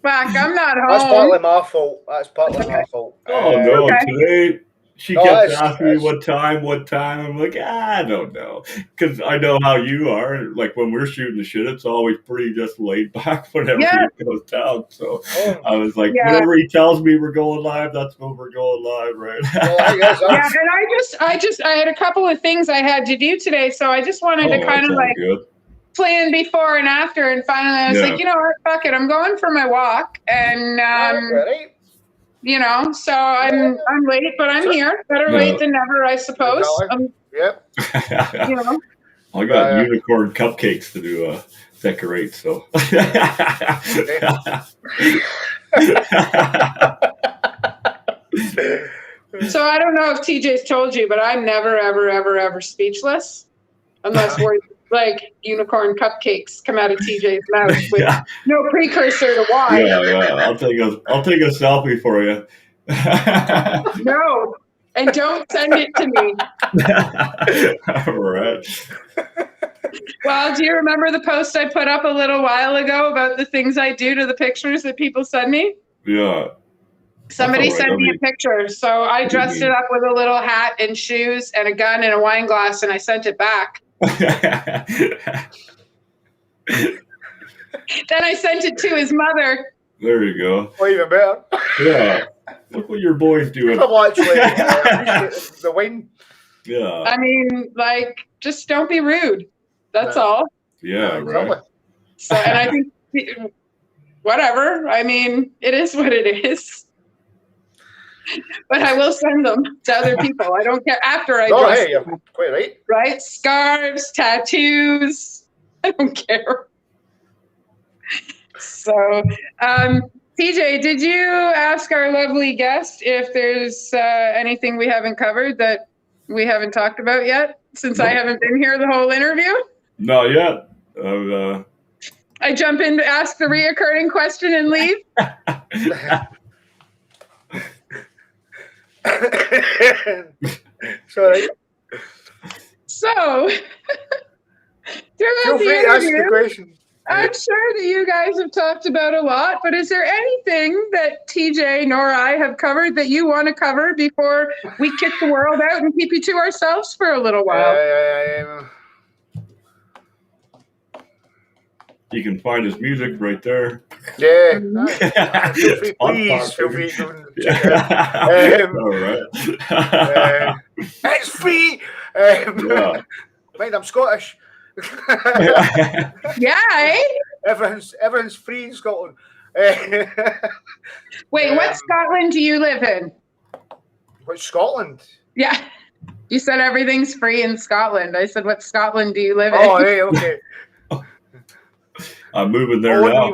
Fuck, I'm not home. That's partly my fault. Oh, no, okay. Today she kept asking me what time. I'm like, I don't know. Because I know how you are. Like, when we're shooting the shit, it's always pretty just laid back whenever it goes down. So I was like, whenever he tells me we're going live, that's when we're going live, right? Well, I guess and I had a couple of things I had to do today. So I just wanted to kind of like plan before and after. And finally I was like, you know what, fuck it. I'm going for my walk. And, you know, so I'm late, but I'm here. Better late than never, I suppose. Yep. You know, I got unicorn cupcakes to do decorate. So. So I don't know if TJ's told you, but I'm never, ever, ever, ever speechless unless we're like unicorn cupcakes come out of TJ's mouth with no precursor to why. Yeah. I'll take a selfie for you. No, and don't send it to me. All right. Well, do you remember the post I put up a little while ago about the things I do to the pictures that people send me? Yeah. Somebody sent me a picture, so I dressed it up with a little hat and shoes and a gun and a wine glass, and I sent it back. Then I sent it to his mother. There you go. Well, even better. Yeah. Look what your boy's doing. Well, actually, the wine. Yeah. I mean, like, just don't be rude. That's all. Yeah, right. So, and I think, whatever. I mean, it is what it is. But I will send them to other people. I don't care after I dress them. You're quite right. Right? Scarves, tattoos. I don't care. So, TJ, did you ask our lovely guest if there's anything we haven't covered that we haven't talked about yet, since I haven't been here the whole interview? Not yet. I jump in to ask the reoccurring question and leave? Sorry. So, feel free to ask the question. I'm sure that you guys have talked about a lot, but is there anything that TJ nor I have covered that you want to cover before we kick the world out and keep you to ourselves for a little while? You can find his music right there. Yeah. Please feel free to check it out. All right. It's free. Mind, I'm Scottish. Yeah, eh? Everything's free in Scotland. Wait, what Scotland do you live in? What Scotland? Yeah, you said everything's free in Scotland. I said, what Scotland do you live in? Oh, hey, okay. I'm moving there now.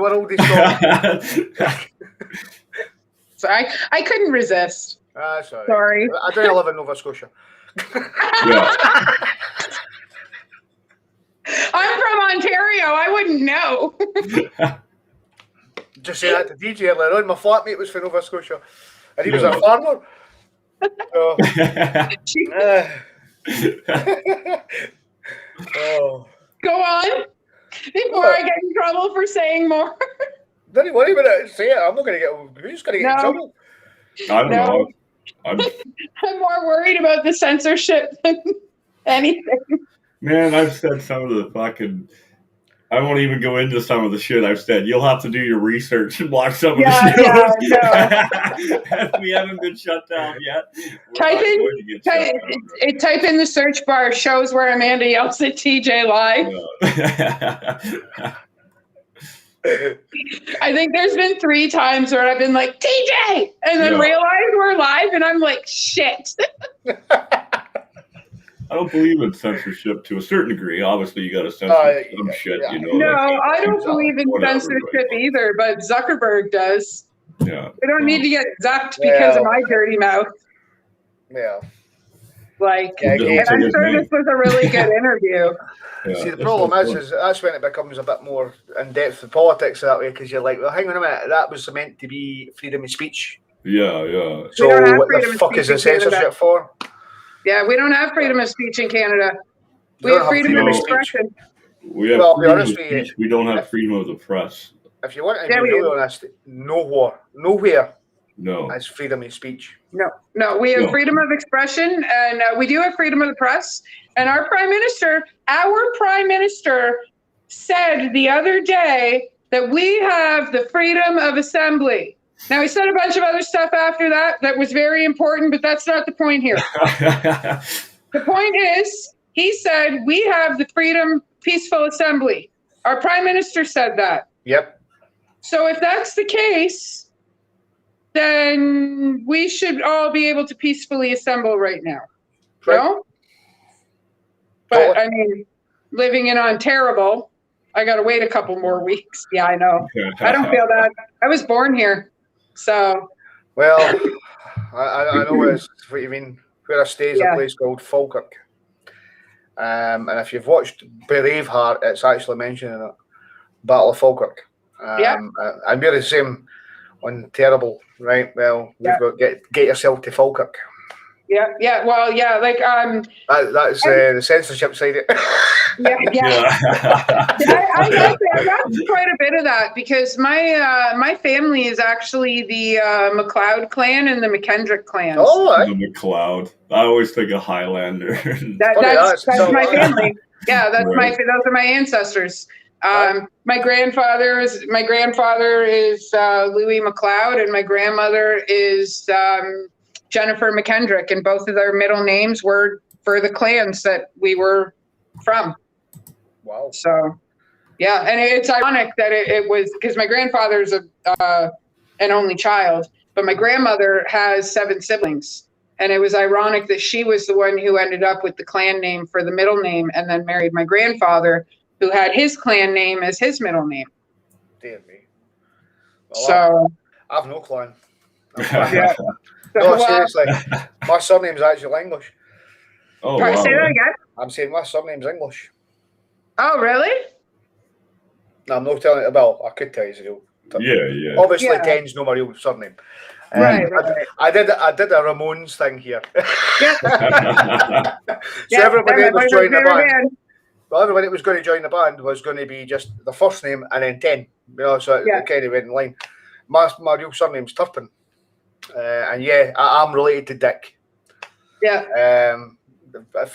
So I couldn't resist. Sorry. I don't live in Nova Scotia. Yeah. I'm from Ontario. I wouldn't know. Just say that to DJ earlier on. My flatmate was from Nova Scotia, and he was a farmer. So, Go on. Before I get in trouble for saying more. Don't worry about it. Say it. I'm not going to get. Who's going to get in trouble? I don't know. I'm more worried about the censorship than anything. Man, I've said some of the fucking. I won't even go into some of the shit I've said. You'll have to do your research and watch some of the shit. We haven't been shut down yet. Type in the search bar, shows where Amanda yells at TJ live. I think there's been 3 times where I've been like, TJ! And then realize we're live, and I'm like, shit. I don't believe in censorship to a certain degree. Obviously, you got to censor some shit, you know. No, I don't believe in censorship either, but Zuckerberg does. Yeah. We don't need to get zucked because of my dirty mouth. Yeah. Like, and I'm sure this was a really good interview. See, the problem is that's when it becomes a bit more in-depth with politics that way, because you're like, well, hang on a minute, that was meant to be freedom of speech. Yeah, yeah. So what the fuck is the censorship for? Yeah, we don't have freedom of speech in Canada. We have freedom of expression. We have freedom of speech. We don't have freedom of the press. If you want to be really honest, nowhere no has freedom of speech. No, we have freedom of expression, and we do have freedom of the press. And our prime minister said the other day that we have the freedom of assembly. Now, he said a bunch of other stuff after that was very important, but that's not the point here. The point is, he said we have the freedom, peaceful assembly. Our prime minister said that. Yep. So if that's the case, then we should all be able to peacefully assemble right now. Right. No? But, I mean, living in Ontario, I got to wait a couple more weeks. Yeah, I know. I don't feel that. I was born here. So. Well, I know what you mean. Where I stay is a place called Falkirk. And if you've watched Braveheart, it's actually mentioned in it. Battle of Falkirk. And we're the same on Terrible, right? Well, we've got get yourself to Falkirk. Yeah. Well, yeah, like that's the censorship side. I got quite a bit of that because my family is actually the MacLeod clan and the McKendrick clans. Oh, right. The MacLeod. I always think of Highlander. That's my family. Yeah, those are my ancestors. My grandfather is Louis MacLeod, and my grandmother is Jennifer McKendrick, and both of their middle names were for the clans that we were from. Wow. So, yeah, and it's ironic that it was because my grandfather's an only child, but my grandmother has 7 siblings, and it was ironic that she was the one who ended up with the clan name for the middle name, and then married my grandfather, who had his clan name as his middle name. Dear me. Well, so I've no clan. No, seriously. My surname's actually English. Oh, wow. Say that again? I'm saying my surname's English. Oh, really? No, I'm not telling you. Well, I could tell you. Yeah. Obviously, Ten's not my real surname. Right. I did a Ramones thing here. So everybody was joining the band. Well, everybody that was going to join the band was going to be just the first name and then 10. So it kind of went in line. My real surname's Turpin. And I'm related to Dick. Yeah. A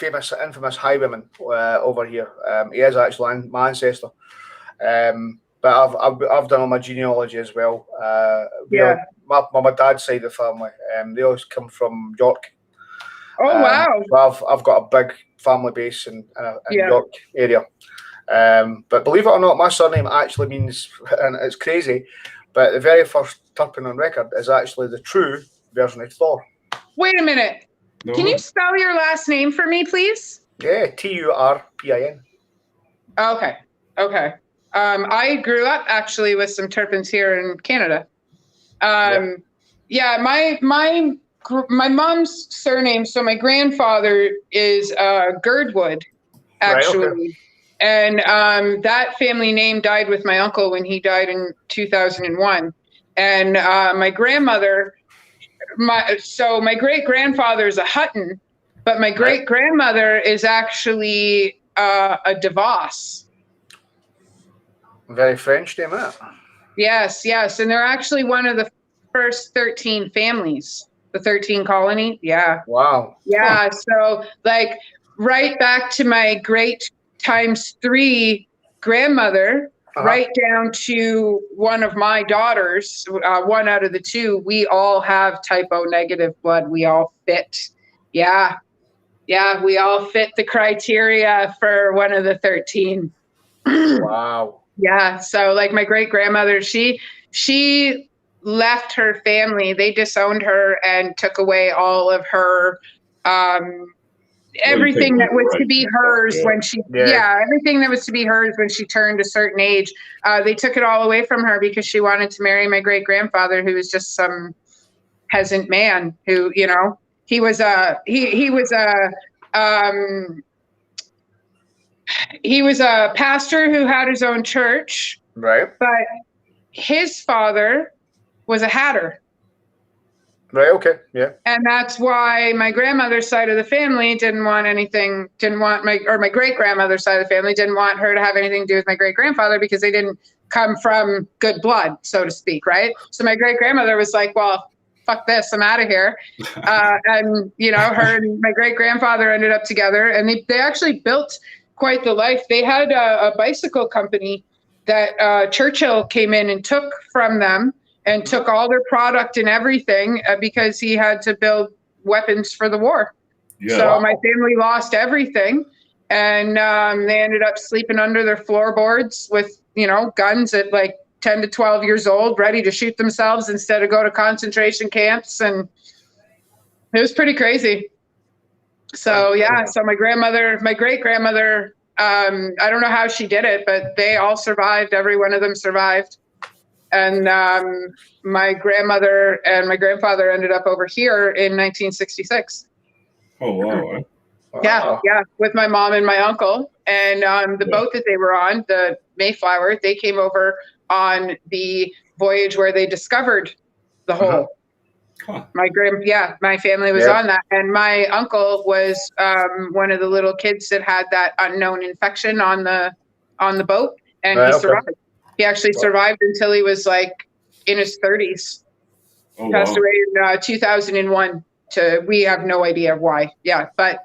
infamous highwayman over here. He is actually my ancestor. But I've done all my genealogy as well. My dad's side of the family. They always come from York. Oh wow! So I've got a big family base in York area. But believe it or not, my surname actually means, and it's crazy, but the very first Turpin on record is actually the true version of Thor. Wait a minute. No. Can you spell your last name for me, please? Yeah, Turpin. Okay. I grew up actually with some Turpins here in Canada. My mom's surname. So my grandfather is Girdwood, actually. Right, okay. And that family name died with my uncle when he died in 2001. And my grandmother, my great grandfather is a Hutton, but my great grandmother is actually a DeVos. Very French name, huh? Yes, and they're actually one of the first 13 families, the 13 colony. Yeah. Wow. Yeah. So like right back to my great ×3 grandmother. Right down to one of my daughters, one out of the 2, we all have type O negative blood. We all fit. Yeah, we all fit the criteria for one of the 13. Wow. Yeah, so like my great grandmother, she left her family. They disowned her and took away all of her everything that was to be hers when she everything that was to be hers when she turned a certain age. They took it all away from her because she wanted to marry my great grandfather, who was just some peasant man who, he was a pastor who had his own church, right? But his father was a hatter. Right. Okay. Yeah. And that's why my grandmother's side of the family my great grandmother's side of the family didn't want her to have anything to do with my great grandfather because they didn't come from good blood, so to speak. Right. So my great grandmother was like, well, fuck this, I'm out of here. And, her and my great grandfather ended up together, and they actually built quite the life. They had a bicycle company that Churchill came in and took from them and took all their product and everything because he had to build weapons for the war. Yeah. So my family lost everything, and they ended up sleeping under their floorboards with, guns at like 10 to 12 years old, ready to shoot themselves instead of go to concentration camps. And it was pretty crazy. So, yeah. So my great grandmother, I don't know how she did it, but they all survived. Every one of them survived. And my grandmother and my grandfather ended up over here in 1966. Oh, wow. Yeah, with my mom and my uncle. And the boat that they were on, the Mayflower, they came over on the voyage where they discovered the hole. Huh. My family was on that. And my uncle was one of the little kids that had that unknown infection on the boat, and he survived. He actually survived until he was like in his 30s. Oh, passed away in 2001. We have no idea why. Yeah, but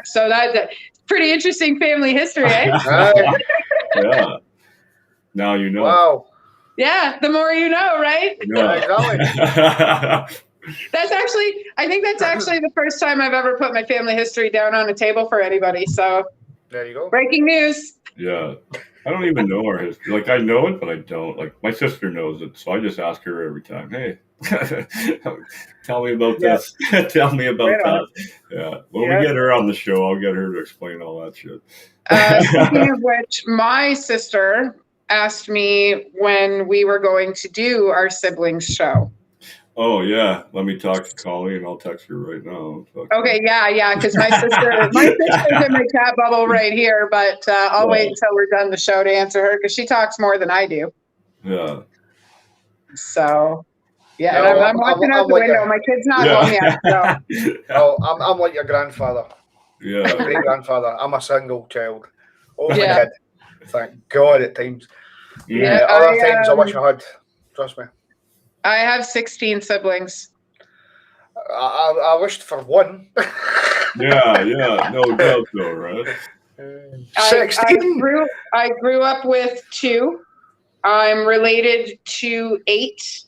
so that's pretty interesting family history, eh? Yeah. Now you know. Wow. Yeah, the more you know, right? Yeah, exactly. I think that's actually the first time I've ever put my family history down on a table for anybody. So there you go. Breaking news. Yeah. I don't even know our history. Like, I know it, but I don't. Like, my sister knows it, so I just ask her every time, hey, tell me about this. Tell me about that. Yeah. When we get her on the show, I'll get her to explain all that shit. Speaking of which, my sister asked me when we were going to do our siblings show. Oh, yeah. Let me talk to Colleen. I'll text her right now. Okay, yeah, because my sister's in my chat bubble right here, but I'll wait until we're done the show to answer her because she talks more than I do. Yeah. So, and I'm watching out the window. My kid's not home yet. So. I'm like your grandfather. Yeah. Great grandfather. I'm a single child. Only kid. Thank God at times. Yeah. Other times I wish I had. Trust me. I have 16 siblings. I wished for one. Yeah, no doubt though, right? 16. I grew up with 2. I'm related to 8,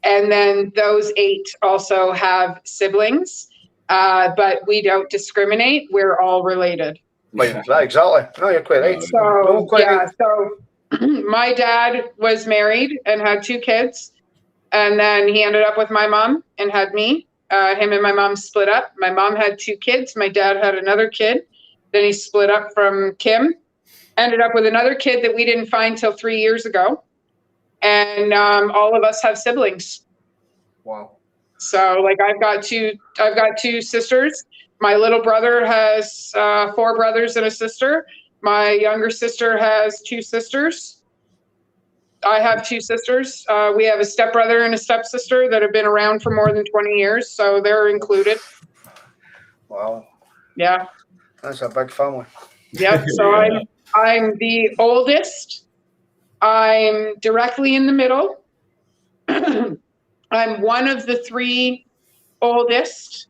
and then those 8 also have siblings. But we don't discriminate. We're all related. Exactly. No, you're quite right. So my dad was married and had 2 kids. And then he ended up with my mom and had me. Him and my mom split up. My mom had 2 kids. My dad had another kid. Then he split up from Kim. Ended up with another kid that we didn't find till 3 years ago. And all of us have siblings. Wow. So like I've got two sisters. My little brother has 4 brothers and a sister. My younger sister has 2 sisters. I have 2 sisters. We have a stepbrother and a stepsister that have been around for more than 20 years, so they're included. Wow. Yeah. That's a big family. Yep. So I'm the oldest. I'm directly in the middle. I'm one of the 3 oldest.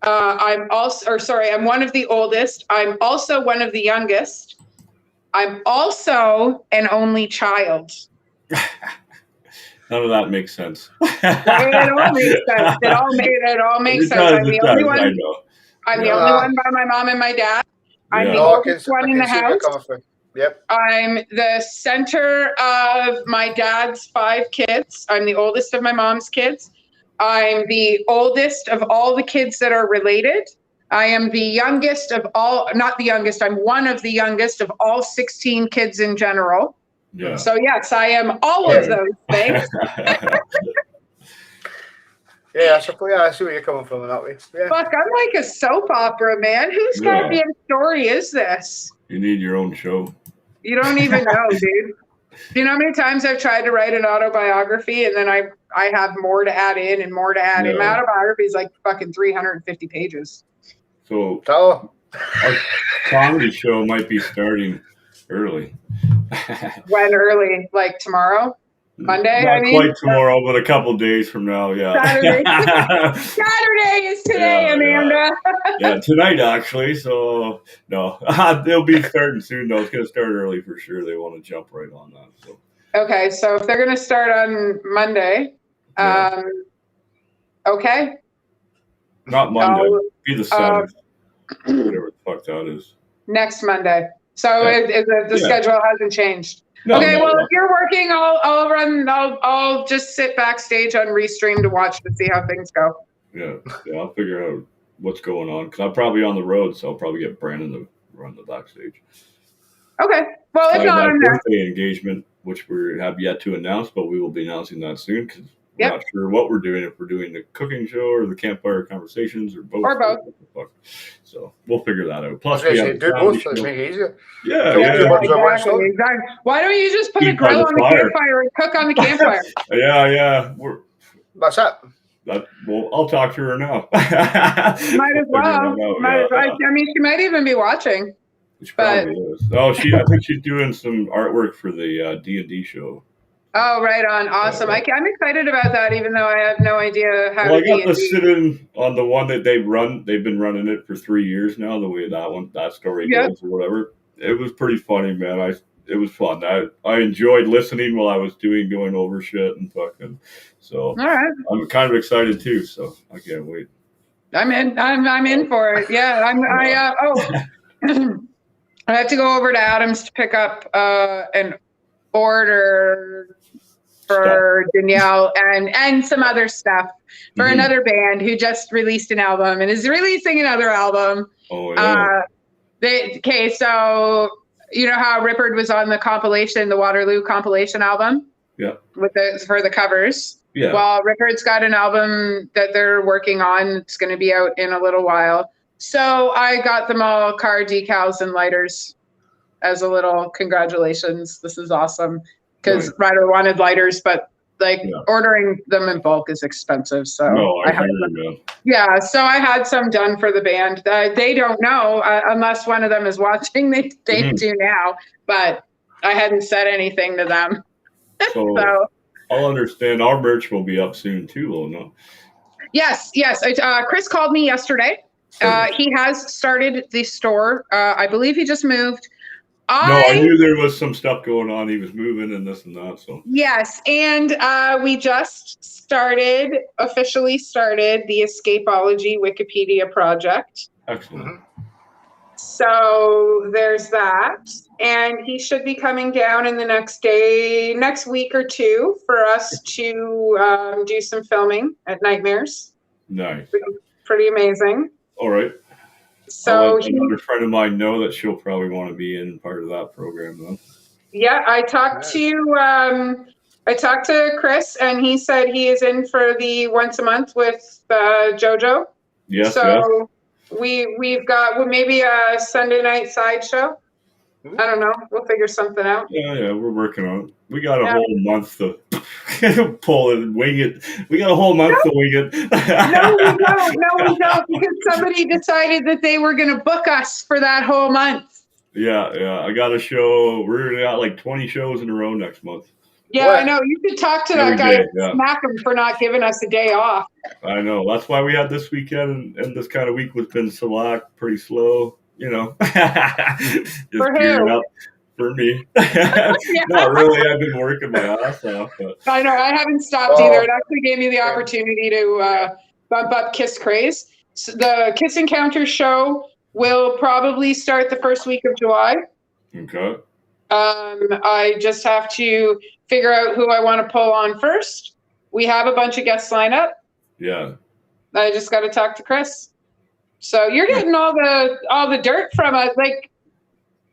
I'm one of the oldest. I'm also one of the youngest. I'm also an only child. None of that makes sense. It all makes sense. It all makes sense. I'm the only one. I'm the only one by my mom and my dad. I'm the oldest one in the house. Yep. I'm the center of my dad's 5 kids. I'm the oldest of my mom's kids. I'm the oldest of all the kids that are related. I am the youngest of all, not the youngest, I'm one of the youngest of all 16 kids in general. Yeah. So yes, I am all of those things. I see where you're coming from in that way. Yeah. Fuck, I'm like a soap opera, man. Whose goddamn story is this? You need your own show. You don't even know, dude. You know how many times I've tried to write an autobiography and then I have more to add in and more to add in. My autobiography is like fucking 350 pages. So our comedy show might be starting early. When early? Like tomorrow? Monday? Not quite tomorrow, but a couple days from now, yeah. Saturday is today, Amanda. Yeah, tonight actually. So no, they'll be starting soon though. It's gonna start early for sure. They want to jump right on that. So okay, so if they're gonna start on Monday, okay. Not Monday. Be the 7th. Whatever the fuck that is. Next Monday. So the schedule hasn't changed. No, okay, well, if you're working, I'll just sit backstage on Restream to watch to see how things go. Yeah, I'll figure out what's going on because I'm probably on the road, so I'll probably get Brandon to run the backstage. Okay, well, if not, I'm there. Birthday engagement, which we have yet to announce, but we will be announcing that soon because we're not sure what we're doing, if we're doing the cooking show or the campfire conversations or both. Or both. So we'll figure that out. Plus, we have do both. Let's make it easier. Yeah. Exactly. Why don't you just put a grill on the campfire and cook on the campfire? Yeah. That's it. Well, I'll talk to her now. Might as well. I mean, she might even be watching. She probably is. Oh, I think she's doing some artwork for the D&D show. Oh, right on. Awesome. I'm excited about that, even though I have no idea how to I got to sit in on the one that they've run. They've been running it for 3 years now, the way that story goes or whatever. It was pretty funny, man. It was fun. I enjoyed listening while I was going over shit and fucking. So all right. I'm kind of excited too, so I can't wait. I'm in. I'm in for it. Yeah. I have to go over to Adams to pick up an order for Danielle and some other stuff for another band who just released an album and is releasing another album. Oh yeah. So you know how Rippard was on the compilation, the Waterloo compilation album? Yeah. For the covers. Yeah. Well, Rippard's got an album that they're working on. It's going to be out in a little while. So I got them all car decals and lighters as a little congratulations. This is awesome. Because Ryder wanted lighters, but ordering them in bulk is expensive. So I hear you, man. So I had some done for the band. They don't know unless one of them is watching. They do now, but I hadn't said anything to them. So I'll understand. Our merch will be up soon too. We'll know. Yes. Chris called me yesterday. He has started the store. I believe he just moved. I knew there was some stuff going on. He was moving and this and that. So yes, and we just officially started the Escapology Wikipedia project. Excellent. So there's that, and he should be coming down in the next week or two for us to do some filming at Nightmares. Nice. Pretty amazing. All right. So I'll let another friend of mine know that she'll probably want to be in part of that program, though. Yeah, I talked to Chris, and he said he is in for the once a month with JoJo. Yes. So we've got maybe a Sunday night sideshow. I don't know. We'll figure something out. Yeah, we're working on it. We got a whole month to pull it and wing it. We got a whole month to wing it. No, we don't, because somebody decided that they were going to book us for that whole month. Yeah. I got a show. We're got like 20 shows in a row next month. Yeah, I know. You should talk to that guy and smack him for not giving us a day off. I know. That's why we had this weekend, and this kind of week was been select, pretty slow. You know, just gearing up for me. Not really. I've been working my ass off. But. I know. I haven't stopped either. It actually gave me the opportunity to bump up Kiss Craze. So the Kiss Encounter show will probably start the first week of July. Okay. I just have to figure out who I want to pull on first. We have a bunch of guests lined up. Yeah. I just got to talk to Chris. So you're getting all the dirt from us. Like,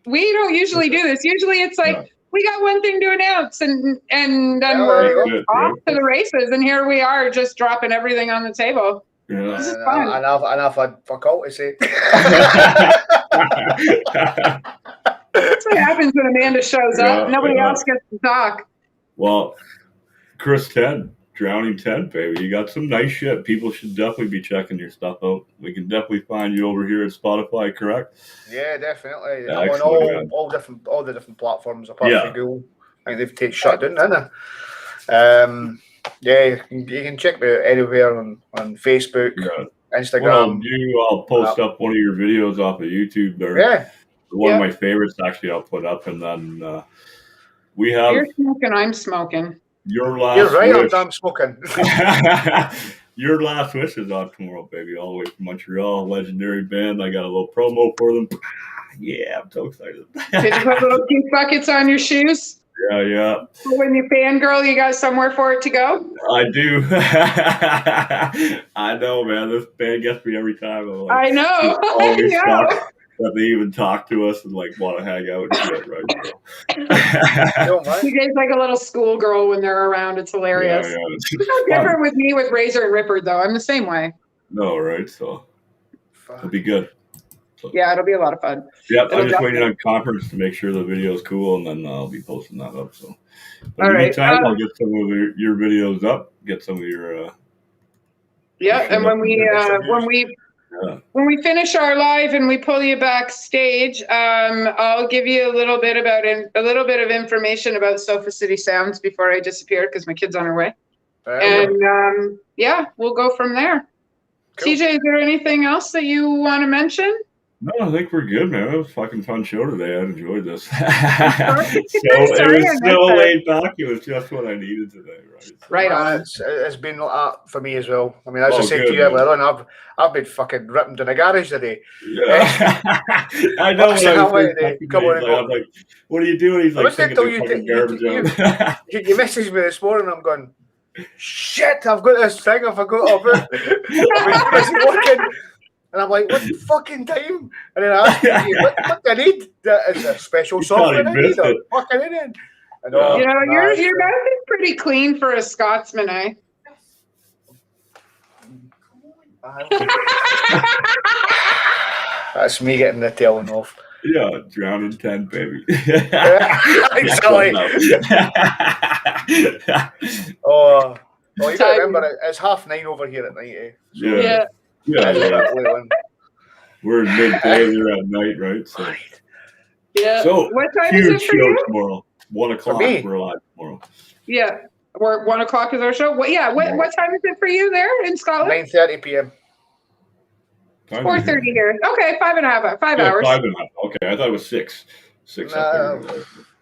we don't usually do this. Usually it's like, we got one thing to announce and then we're off to the races. And here we are just dropping everything on the table. Yeah. This is fun. And I've had fuck all to say. That's what happens when Amanda shows up. Nobody else gets to talk. Well, Chris 10, Drowning 10, baby. You got some nice shit. People should definitely be checking your stuff out. We can definitely find you over here at Spotify, correct? Yeah, definitely. Yeah, I'm on all the different platforms apart from Google. I think they've shut down, haven't they? Yeah, you can check me out anywhere on Facebook, Instagram. I'll post up one of your videos off of YouTube there. Yeah. One of my favorites, actually, I'll put up, and then we have. You're smoking, I'm smoking. Your last You're right, wish. I'm smoking. Your Last Wish is on tomorrow, baby, all the way from Montreal. Legendary band. I got a little promo for them. Yeah, I'm so excited. Did you put little cute buckets on your shoes? Yeah. So when you fangirl, you got somewhere for it to go? I do. I know, man. This band gets me every time. I'm like, I know. I know. That they even talk to us and like want to hang out and shit, right? You guys like a little schoolgirl when they're around. It's hilarious. Yeah, it's no different with me with Razor and Ripper, though. I'm the same way. No, right? So it'll be good. So, yeah, it'll be a lot of fun. Yeah, I'm just waiting on conference to make sure the video is cool, and then I'll be posting that up. So, but in the meantime, I'll get some of your videos up, get some of your. And when we finish our live and we pull you backstage, I'll give you a little bit of information about Sofa City Sounds before I disappear because my kid's on her way. And we'll go from there. Cool. TJ, is there anything else that you want to mention? No, I think we're good, man. It was a fucking fun show today. I enjoyed this. It was so laid back. It was just what I needed today, right? Right on. It's been like that for me as well. I mean, as I said to you earlier on, I've been fucking ripping in the garage today. Yeah. I know. I'm like, what are you doing? He's like, taking your fucking garbage out. You messaged me this morning. I'm going, shit, I've got this thing. I forgot about it. Working. And I'm like, what fucking time? And then I asked you, what do I need? That is a special software I need. I'm fucking in it. Your mouth is pretty clean for a Scotsman, eh? That's me getting the telling off. Yeah, Drowning 10, baby. Exactly. Oh, you gotta remember, it's 9:30 over here at night, eh? So, yeah. We're in midday, they're at night, right? So, yeah. So, what time is it for you? Tomorrow. 1 o'clock, we're live tomorrow. Yeah. 1 o'clock is our show. What time is it for you there in Scotland? 9:30 p.m. 4:30 here. Okay, 5 hours. 5.5. Okay, I thought it was 6. 6.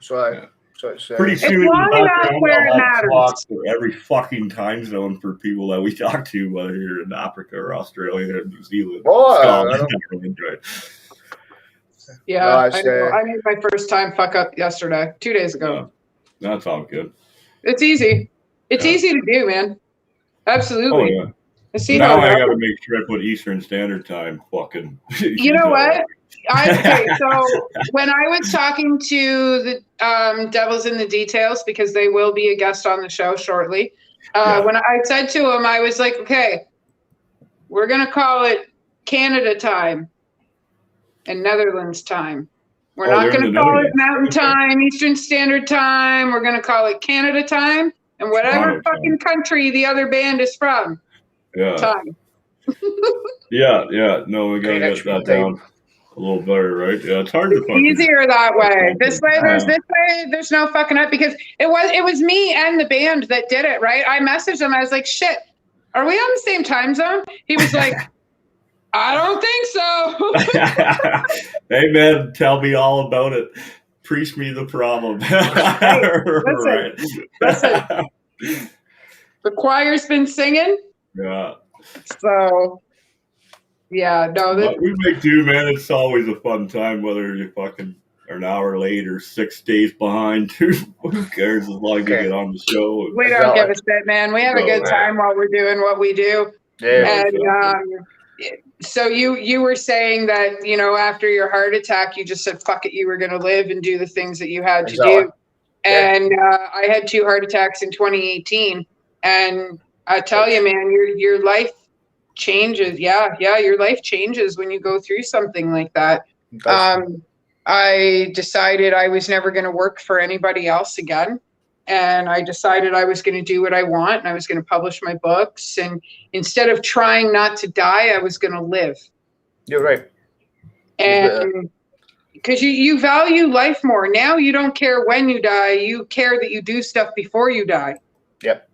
So it's pretty soon. It's long enough where it matters. For every fucking time zone for people that we talk to, whether you're in Africa or Australia or New Zealand. Yeah, I made my first time fuck up yesterday, 2 days ago. Yeah, that's all good. It's easy. It's easy to do, man. Absolutely. Oh, yeah. Now I got to make sure I put Eastern Standard Time. Fucking. You know what? So when I was talking to the Devils in the Details, because they will be a guest on the show shortly, when I said to him, I was like, okay, we're going to call it Canada time and Netherlands time. We're not going to call it Mountain Time, Eastern Standard Time. We're going to call it Canada time and whatever fucking country the other band is from. Yeah. Time. Yeah. No, we got to get that down a little better, right? Yeah, it's hard to fucking. Easier that way. This way, there's no fucking up because it was me and the band that did it, right? I messaged him. I was like, shit, are we on the same time zone? He was like, I don't think so. Hey, man, tell me all about it. Preach me the problem. Listen. The choir's been singing. Yeah. So, yeah, no. What we make do, man. It's always a fun time, whether you fucking are an hour late or 6 days behind. Who cares as long as you get on the show? We don't give a shit, man. We have a good time while we're doing what we do. Yeah. And so you were saying that, after your heart attack, you just said, fuck it, you were going to live and do the things that you had to do. And I had 2 heart attacks in 2018. And I tell you, man, your life changes. Yeah, your life changes when you go through something like that. I I decided I was never going to work for anybody else again. And I decided I was going to do what I want, and I was going to publish my books. And instead of trying not to die, I was going to live. You're right. And because you value life more. Now you don't care when you die. You care that you do stuff before you die. Yep.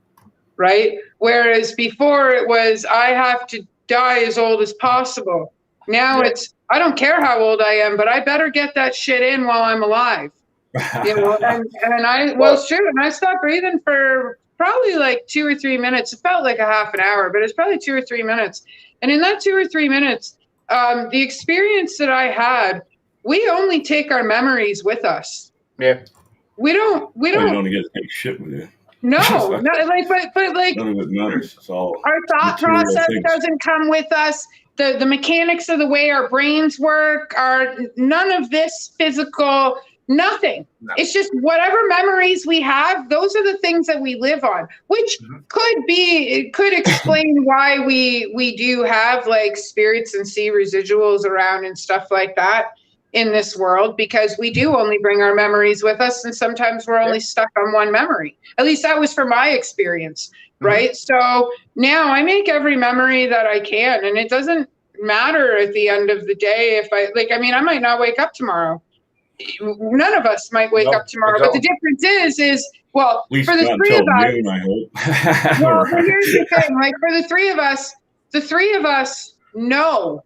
Right? Whereas before it was, I have to die as old as possible. Now it's, I don't care how old I am, but I better get that shit in while I'm alive. You know, and I, well, it's true. And I stopped breathing for probably like 2 or 3 minutes. It felt like a half an hour, but it's probably 2 or 3 minutes. And in that 2 or 3 minutes, the experience that I had, we only take our memories with us. Yeah. We don't get to take shit with you. No, not like, but like, none of it matters. It's all our thought process things. doesn't come with us. The mechanics of the way our brains work are none of this physical. Nothing. No. It's just whatever memories we have, those are the things that we live on, which could explain why we do have like spirits and see residuals around and stuff like that in this world, because we do only bring our memories with us, and sometimes we're only stuck on one memory. At least that was for my experience, right? So now I make every memory that I can, and it doesn't matter at the end of the day if I might not wake up tomorrow. None of us might wake up tomorrow, but the difference is well, for the three of us, noon, I hope. well, here's the thing, like for the three of us know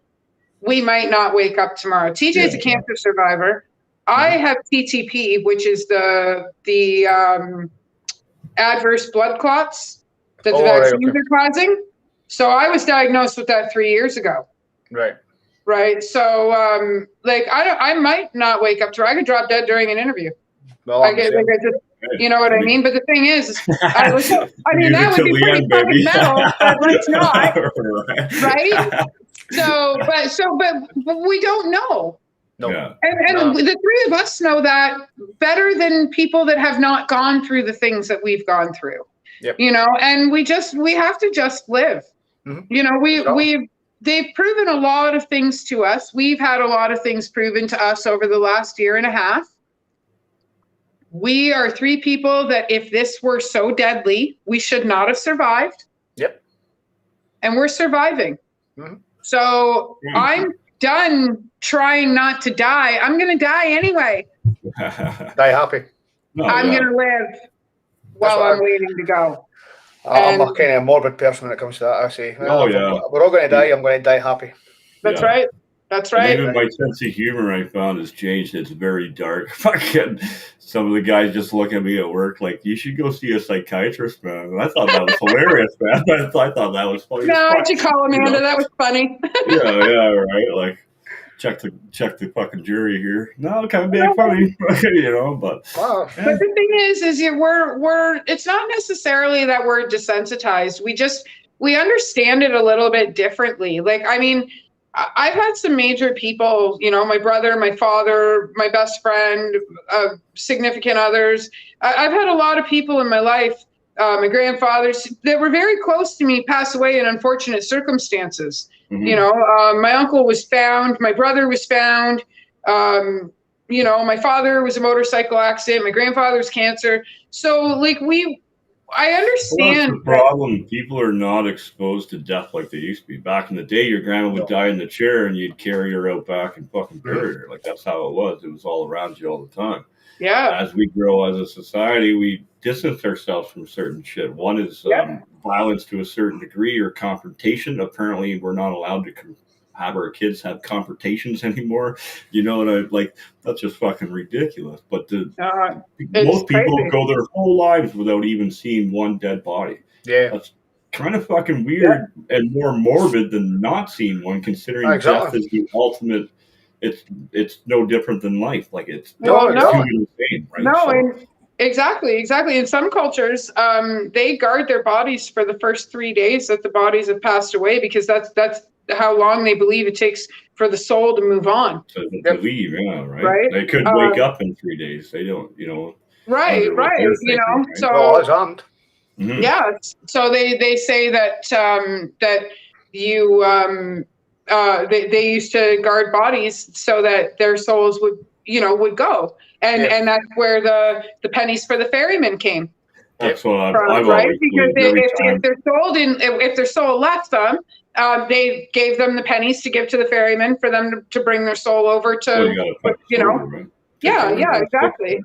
we might not wake up tomorrow. TJ is a cancer survivor. I have PTP, which is the adverse blood clots that the vaccines are causing. So I was diagnosed with that 3 years ago. Right. So, I might not wake up tomorrow. I could drop dead during an interview. Well, you know what I mean? But the thing is, that would be pretty fucking metal, but let's not. Right? But we don't know. No. And the three of us know that better than people that have not gone through the things that we've gone through. Yep. You know, and we have to just live. Mm-hmm. You know, they've proven a lot of things to us. We've had a lot of things proven to us over the last year and a half. We are three people that if this were so deadly, we should not have survived. Yep. And we're surviving. Mm-hmm. So I'm done trying not to die. I'm going to die anyway. Die happy. I'm going to live while I'm waiting to go. I'm a kind of morbid person when it comes to that. I say, we're all going to die. I'm going to die happy. That's right. That's right. And even my sense of humor, I found, has changed. It's very dark. Fucking some of the guys just look at me at work like, you should go see a psychiatrist, man. And I thought that was hilarious, man. I thought that was funny. No, why'd you call Amanda? That was funny. Right. Like, check the fucking jury here. No, kind of being funny, you know. But but the thing is we're. It's not necessarily that we're desensitized. We understand it a little bit differently. Like, I mean, I've had some major people, you know, my brother, my father, my best friend, significant others. I've had a lot of people in my life, my grandfathers, that were very close to me pass away in unfortunate circumstances. Mm-hmm. You know, my uncle was found, my brother was found, you know, my father was a motorcycle accident, my grandfather's cancer. So, like, I understand. Well, that's the problem. People are not exposed to death like they used to be. Back in the day, your grandma would die in the chair and you'd carry her out back and fucking bury her. Like, that's how it was. It was all around you all the time. Yeah. As we grow as a society, we distance ourselves from certain shit. One is violence to a certain degree or confrontation. Apparently, we're not allowed to have our kids have confrontations anymore. You know, and that's just fucking ridiculous. But most people go their whole lives without even seeing one dead body. Yeah. That's kind of fucking weird and more morbid than not seeing one, considering death is the ultimate. It's no different than life. Like, it's insane, right? No, and exactly. In some cultures, they guard their bodies for the first 3 days that the bodies have passed away, because that's how long they believe it takes for the soul to move on. To leave, right? They could wake up in 3 days. They don't, you know. Right. You know, right? So yeah. So they say that that you they used to guard bodies so that their souls would, would go. And that's where the pennies for the ferryman came. That's what I've right? always Because believed. if their soul left them, they gave them the pennies to give to the ferryman for them to bring their soul over to, exactly.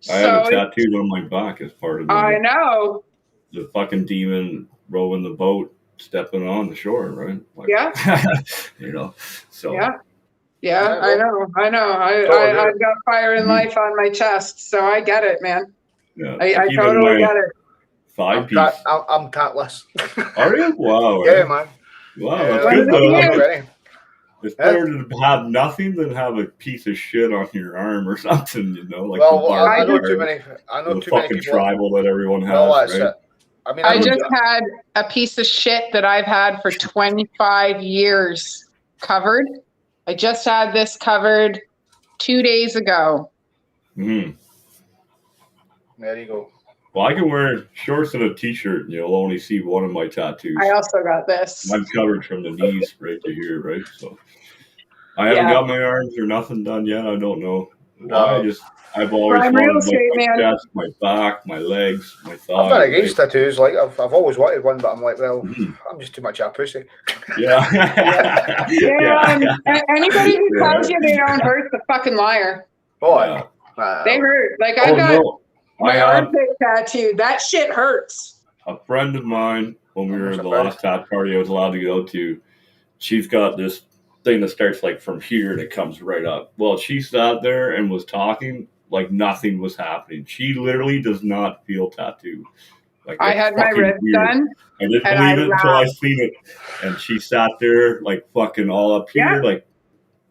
I have it tattooed on my back as part of I know. The fucking demon rowing the boat, stepping on the shore, right? Like, so. Yeah, I know. I've got fire and life on my chest, so I get it, man. Yeah, I totally get it. I'm catless. Are you? Wow. Yeah, man. Wow, that's good though. It's better to have nothing than have a piece of shit on your arm or something, Like I know too many. Fucking tribal that everyone has, right? I just had a piece of shit that I've had for 25 years covered. I just had this covered 2 days ago. Mm-hmm. There you go. Well, I can wear shorts and a t-shirt, and you'll only see one of my tattoos. I also got this. I'm covered from the knees right to here, right? So I haven't got my arms or nothing done yet. I don't know why. I've always wanted my chest, my back, my legs, my thighs. I'm not against tattoos. Like I've always wanted one, but I'm like, well, I'm just too much of a pussy. Yeah. Anybody who tells you they don't hurt, the fucking liar. Boy, they hurt. Like I got my armpit tattooed. That shit hurts. A friend of mine, when we were at the last tat party I was allowed to go to, she's got this thing that starts like from here and it comes right up. Well, she sat there and was talking like nothing was happening. She literally does not feel tattooed. Like I had my ribs done. I didn't believe it until I seen it. And she sat there like fucking all up here, like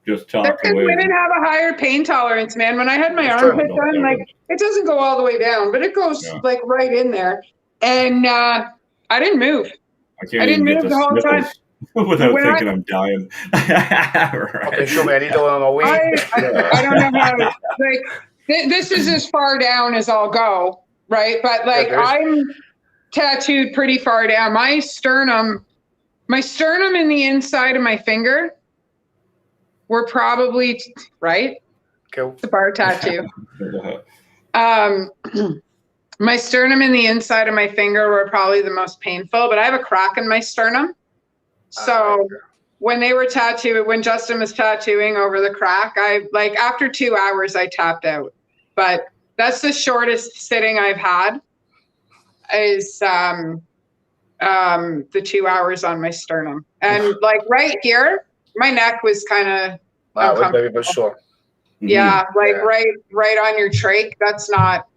just talking away. Women have a higher pain tolerance, man. When I had my armpit done, like it doesn't go all the way down, but it goes like right in there. And I didn't move. I didn't move the whole time. Without thinking I'm dying. Okay, show me a needle on my way. I don't know how. Like this is as far down as I'll go, right? But like I'm tattooed pretty far down. My sternum and the inside of my finger were probably right. Cool. It's a bar tattoo. My sternum and the inside of my finger were probably the most painful, but I have a crack in my sternum. So when Justin was tattooing over the crack, after 2 hours, I tapped out. But that's the shortest sitting I've had is the 2 hours on my sternum. And like right here, my neck was kind of sore. Yeah, right on your trach. That's not.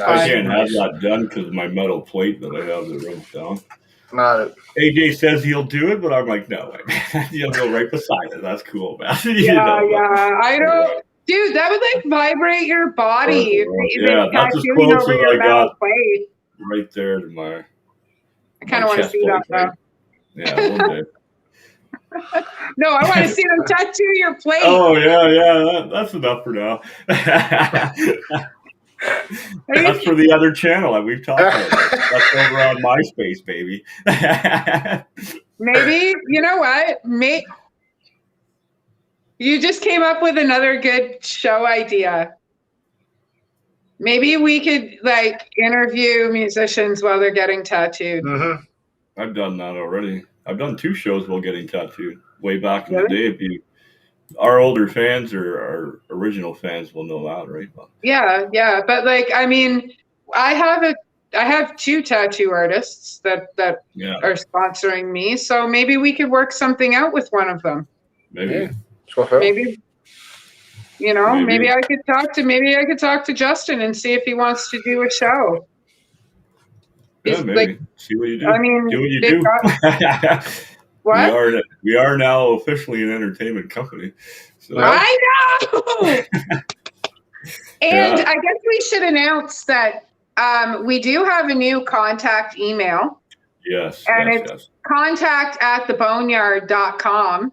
I can't have that done because of my metal plate that I have that runs down. AJ says he'll do it, but I'm like, no, he'll go right beside it. That's cool, man. I don't, dude. That would like vibrate your body. That's as close as I got. Plate. Right there to my. I kind of want to see that though. Yeah, one day. No, I want to see them tattoo your plate. Oh yeah, that's enough for now. That's for the other channel that we've talked about. That's over on MySpace, baby. Maybe, you know what? You just came up with another good show idea. Maybe we could like interview musicians while they're getting tattooed. Mm-hmm. I've done that already. I've done 2 shows while getting tattooed way back in the day. Our older fans or our original fans will know that, right? Yeah. But like, I mean, I have 2 tattoo artists that are sponsoring me. So maybe we could work something out with one of them. Maybe. Maybe. Maybe I could talk to Justin and see if he wants to do a show. Yeah, maybe. See what you do. I mean, do what you do. What? We are now officially an entertainment company. So. I know. And I guess we should announce that we do have a new contact email. Yes. And it's contact@TneBoneYard.com.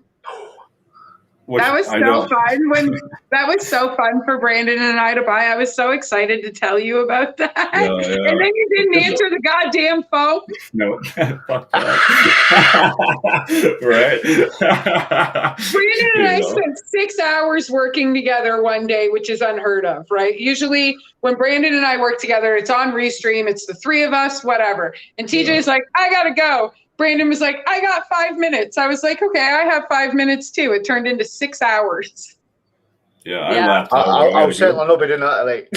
That was so fun that was so fun for Brandon and I to buy. I was so excited to tell you about that. Yeah. And then you didn't answer the goddamn phone. No, fuck that. Right? Brandon and I spent 6 hours working together one day, which is unheard of, right? Usually when Brandon and I work together, it's on Restream, it's the three of us, whatever. And TJ's like, I gotta go. Brandon was like, I got 5 minutes. I was like, okay, I have 5 minutes too. It turned into 6 hours. Yeah, I laughed. I'll certainly not be doing that tonight.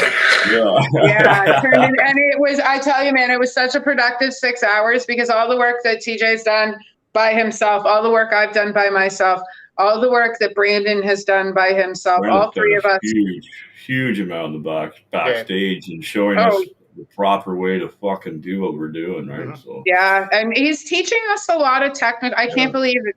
Yeah, it turned in, and it was, I tell you, man, it was such a productive 6 hours because all the work that TJ's done by himself, all the work I've done by myself, all the work that Brandon has done by himself, all three of us. Huge amount of the backstage and showing us the proper way to fucking do what we're doing, right? So and he's teaching us a lot of technical. I can't believe it.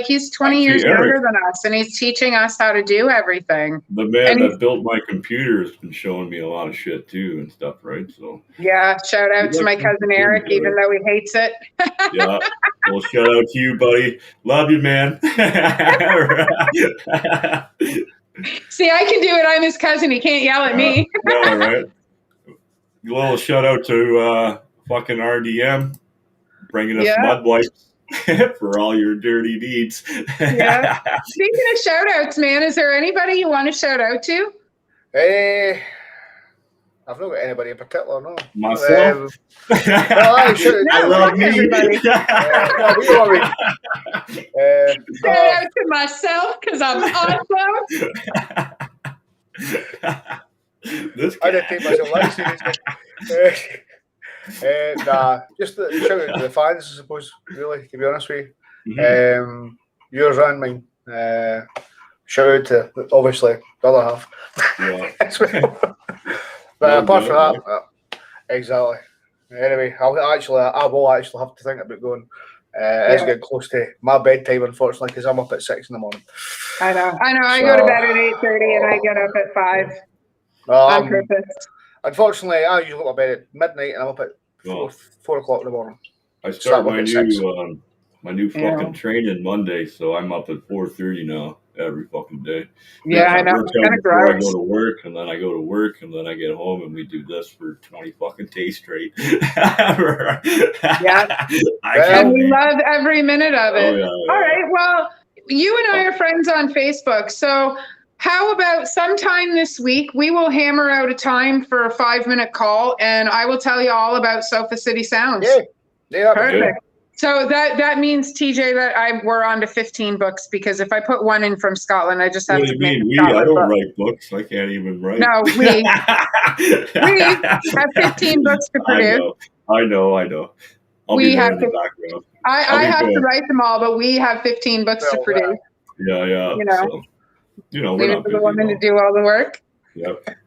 He's 20 years younger than us, and he's teaching us how to do everything. The man that built my computer has been showing me a lot of shit too and stuff, right? So shout out to my cousin Eric, even though he hates it. Yeah, well, shout out to you, buddy. Love you, man. See, I can do it. I'm his cousin. He can't yell at me. Yeah, right. A little shout out to fucking RDM bringing us mud wipes for all your dirty deeds. Speaking of shout outs, man, is there anybody you want to shout out to? I've not got anybody in particular, no. Myself? I love me. Shout out to myself because I'm awesome. I didn't take myself that seriously. Just shout out to the fans, I suppose, really, to be honest with you. Yours and mine. Shout out to, obviously, the other half. Yeah. But apart from that, exactly. Anyway, I will actually have to think about going. It's getting close to my bedtime, unfortunately, because I'm up at 6 in the morning. I know. I go to bed at 8:30 and I get up at 5 on purpose. Unfortunately, I usually go to bed at midnight and I'm up at 4 o'clock in the morning. I start my new fucking training Monday, so I'm up at 4:30 now every fucking day. Yeah, I know. It's kind of gross. I go to work, and then I go to work, and then I get home, and we do this for 20 fucking days straight. And we love every minute of it. All right, well, you and I are friends on Facebook, so how about sometime this week we will hammer out a time for a 5-minute call, and I will tell you all about Sofa City Sounds. Yeah, perfect. Yeah. So that means, TJ, that we're on to 15 books, because if I put one in from Scotland, I just have to make I don't write books. I can't even write. No, we have 15 books to produce. I know. I'll be there in the background. I have to write them all, but we have 15 books to produce. Yeah. You know, so, we're leave not it for the woman to do all the work. Yep.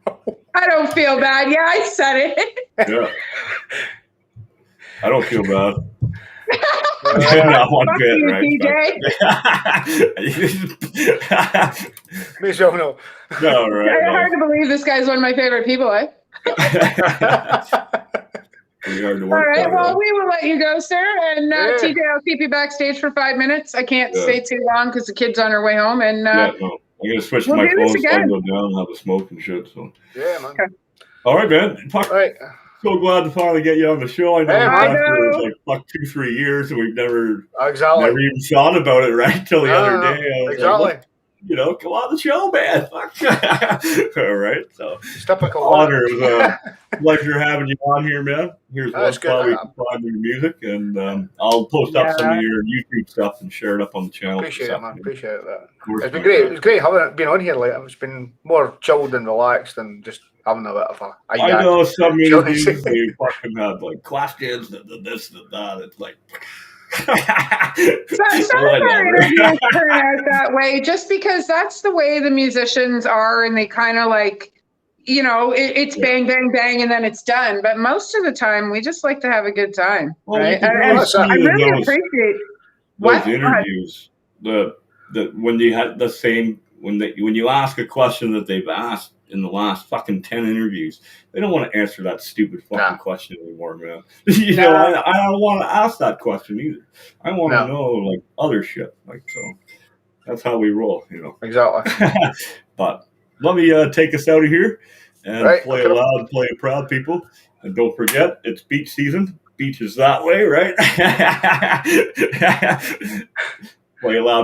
I don't feel bad. Yeah, I said it. Yeah. I don't feel bad. Not one bit, right? Me so no. No, right. It's hard to believe this guy's one of my favorite people, eh? All right, well, we will let you go, sir. And TJ, I'll keep you backstage for 5 minutes. I can't stay too long because the kid's on her way home. And I'm going to switch to my phone so I can go down and have a smoke and shit. So. Yeah, man. Okay. All right, man. All right. So glad to finally get you on the show. I know it's like 2-3 years and we've never even thought about it till the other day. Exactly. Come on the show, man. All right. So typical honor. It was a pleasure having you on here, man. Here's one spot we can find your music, and I'll post up some of your YouTube stuff and share it up on the channel. Appreciate it, man. Appreciate that. It's been great. It's great having been on here. Like, it's been more chilled and relaxed than just having a bit of a I know some interviews they fucking have like questions, this, that. It's like. Some of our interviews turn out that way just because that's the way the musicians are, and they kind of like, it's bang, bang, bang, and then it's done. But most of the time, we just like to have a good time, right? And I really appreciate those interviews. When you had the same when you ask a question that they've asked in the last fucking 10 interviews, they don't want to answer that stupid fucking question anymore, man. I don't want to ask that question either. I want to know like other shit, like so. That's how we roll, Exactly. But let me take us out of here and play it loud and play it proud, people. And don't forget, it's beach season. Beach is that way, right? Play it loud.